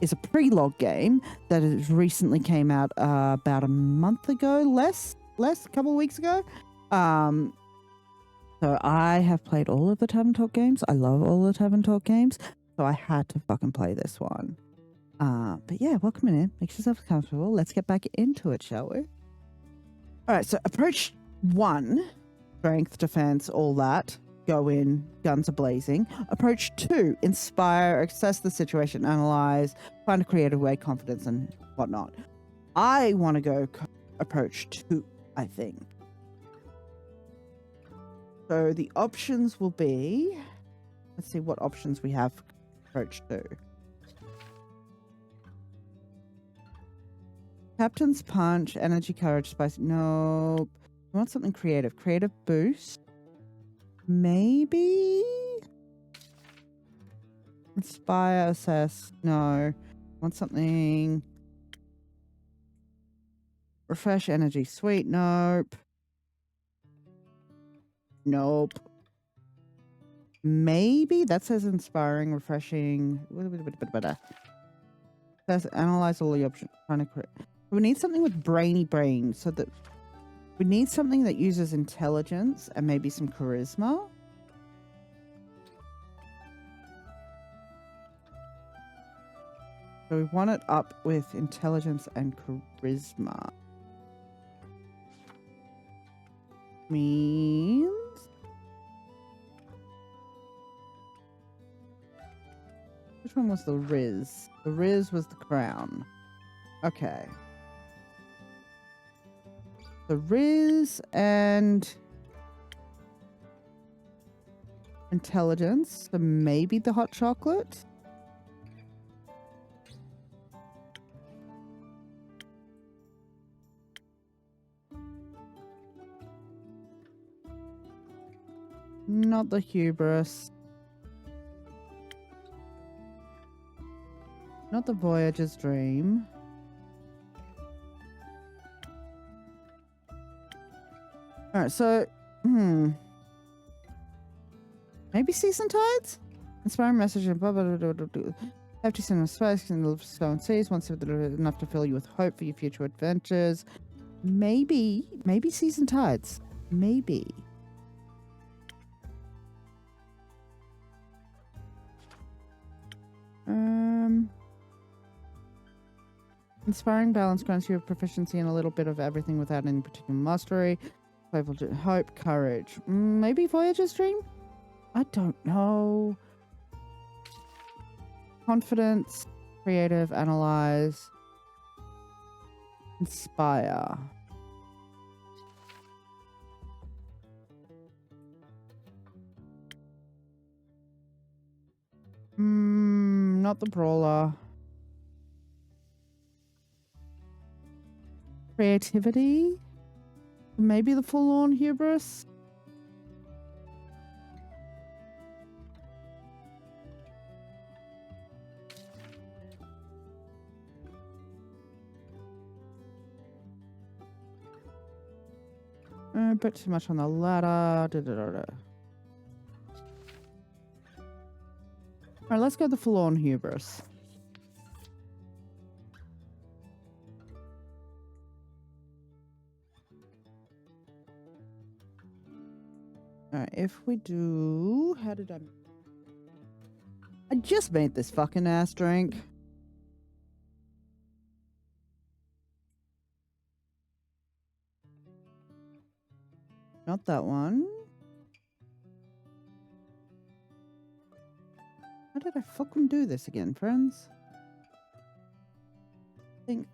is a pre-log game that has recently came out about a month ago, less, a couple of weeks ago. So I have played all of the Tavern Talk games. I love all the Tavern Talk games, so I had to fucking play this one. But yeah, welcome in. Make yourself comfortable. Let's get back into it, shall we? All right, so approach 1, strength, defense, all that. Go in, guns are blazing. Approach 2, inspire, assess the situation, analyze, find a creative way, confidence, and whatnot. I want to go approach 2, I think. So the options will be, let's see what options we have for approach 2. Captain's Punch, Energy, Courage, Spice. Nope. I want something creative. Creative boost. Maybe? Inspire, assess. No. I want something. Refresh energy. Sweet. Nope. Nope. Maybe? That says inspiring, refreshing. Says analyze all the options. We need something with brainy brain, so that we need something that uses intelligence and maybe some charisma. So we want it up with intelligence and charisma. Means which one was the Riz? The Riz was the crown. Okay. The Riz and intelligence. So maybe the hot chocolate. Not the hubris. Not the Voyager's dream. Alright, so, maybe Season Tides? Inspiring message and blah, blah, blah, blah, blah. Have to send a space and live stone seas once enough to fill you with hope for your future adventures. Maybe Season Tides. Maybe. Inspiring balance grants you a proficiency in a little bit of everything without any particular mastery. Hope, courage. Maybe Voyager's dream? I don't know. Confidence, creative, analyze, inspire. Not the brawler. Creativity? Maybe the full-on hubris? A bit too much on the ladder. Alright, let's go the full-on hubris. Alright, if we do... How did I just made this fucking ass drink. Not that one. How did I fucking do this again, friends? Think.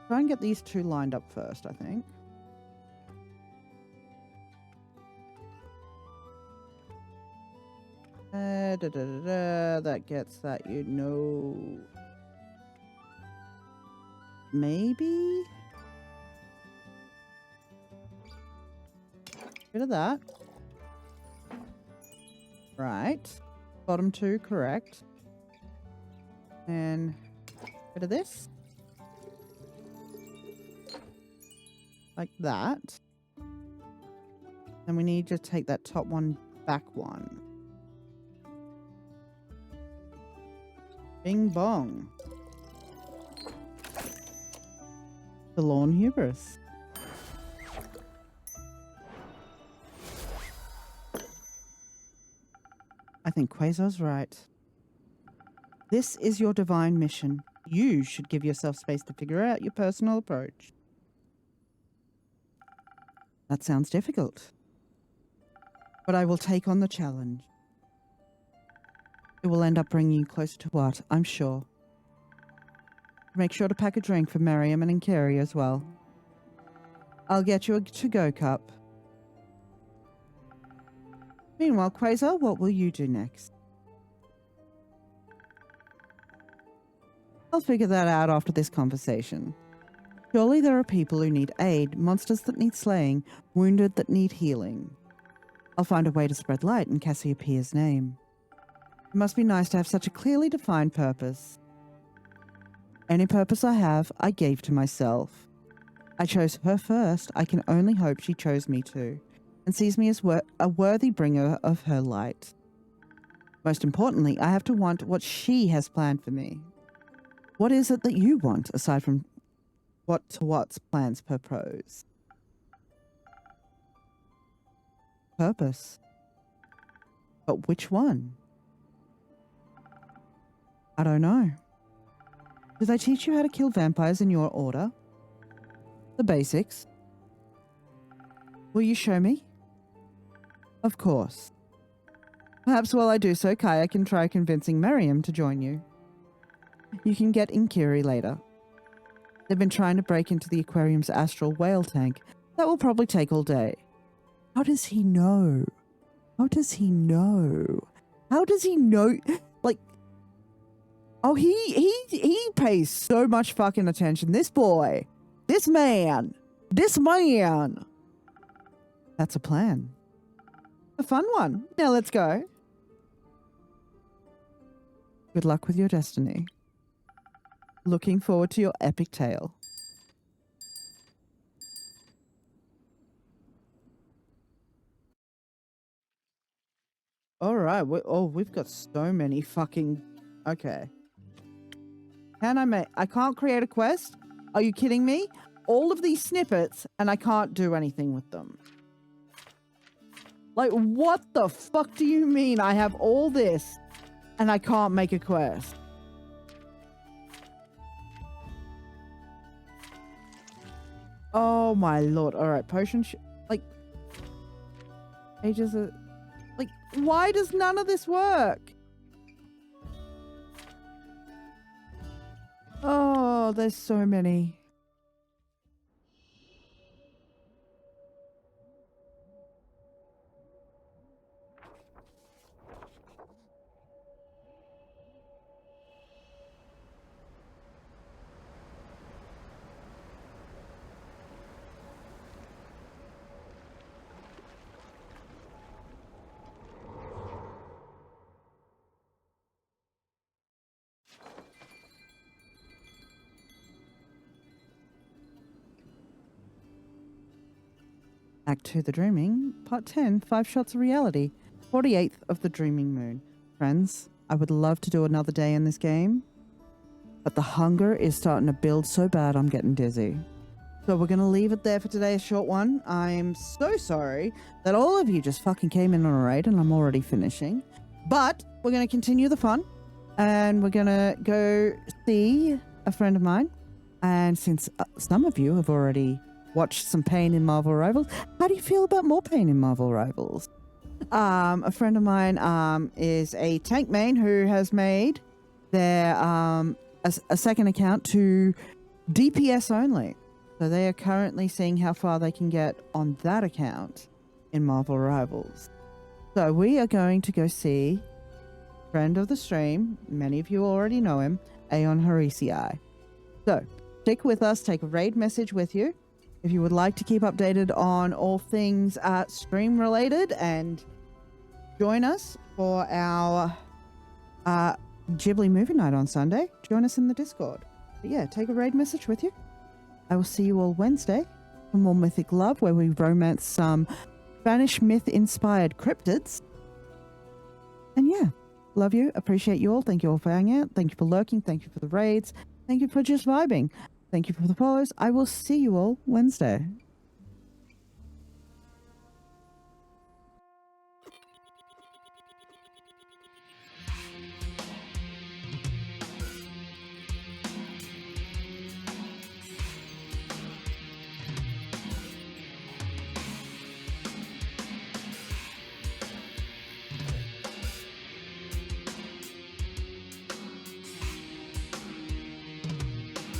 Try and get these two lined up first, I think. That gets that, you know. Maybe? Rid of that. Right. Bottom two, correct. And bit of this. Like that. Then we need to take that top one back one. Bing bong. The lawn hubris. I think Quasar's right. This is your divine mission. You should give yourself space to figure out your personal approach. That sounds difficult. But I will take on the challenge. It will end up bringing you closer to what, I'm sure. Make sure to pack a drink for Miriam and Carrie as well. I'll get you a to-go cup. Meanwhile, Quasar, what will you do next? I'll figure that out after this conversation. Surely there are people who need aid, monsters that need slaying, wounded that need healing. I'll find a way to spread light in Cassiopeia's name. It must be nice to have such a clearly defined purpose. Any purpose I have, I gave to myself. I chose her first. I can only hope she chose me too, and sees me as a worthy bringer of her light. Most importantly, I have to want what she has planned for me. What is it that you want, aside from what's plans propose? Purpose. But which one? I don't know. Did they teach you how to kill vampires in your order? The basics. Will you show me? Of course. Perhaps while I do so, Kaya can try convincing Miriam to join you. You can get Inkiri later. They've been trying to break into the aquarium's astral whale tank. That will probably take all day. How does he know? How does he know? How does he know? Like, oh, he pays so much fucking attention. This boy, this man. That's a plan. A fun one. Now let's go. Good luck with your destiny. Looking forward to your epic tale. All right. We've got so many fucking... Okay. I can't create a quest? Are you kidding me? All of these snippets and I can't do anything with them. Like, what the fuck do you mean I have all this and I can't make a quest? Oh my lord. All right, potion like pages of like, why does none of this work? Oh, there's so many. Act 2, The Dreaming, Part 10, 5 Shots of Reality, 48th of the Dreaming Moon. Friends, I would love to do another day in this game, but the hunger is starting to build so bad I'm getting dizzy. So we're going to leave it there for today, a short one. I'm so sorry that all of you just fucking came in on a raid and I'm already finishing. But we're going to continue the fun and we're going to go see a friend of mine. And since some of you have already watched some Pain in Marvel Rivals, how do you feel about more Pain in Marvel Rivals? A friend of mine is a tank main who has made their a second account to DPS only. So they are currently seeing how far they can get on that account in Marvel Rivals. So we are going to go see friend of the stream, many of you already know him, Aeon Harisi. So stick with us, take a raid message with you. If you would like to keep updated on all things stream related and join us for our Ghibli movie night on Sunday. Join us in the Discord. But yeah, take a raid message with you. I will see you all Wednesday for more Mythic Love, where we romance some Spanish myth-inspired cryptids. And yeah, love you. Appreciate you all. Thank you all for hanging out. Thank you for lurking. Thank you for the raids. Thank you for just vibing. Thank you for the follows. I will see you all Wednesday.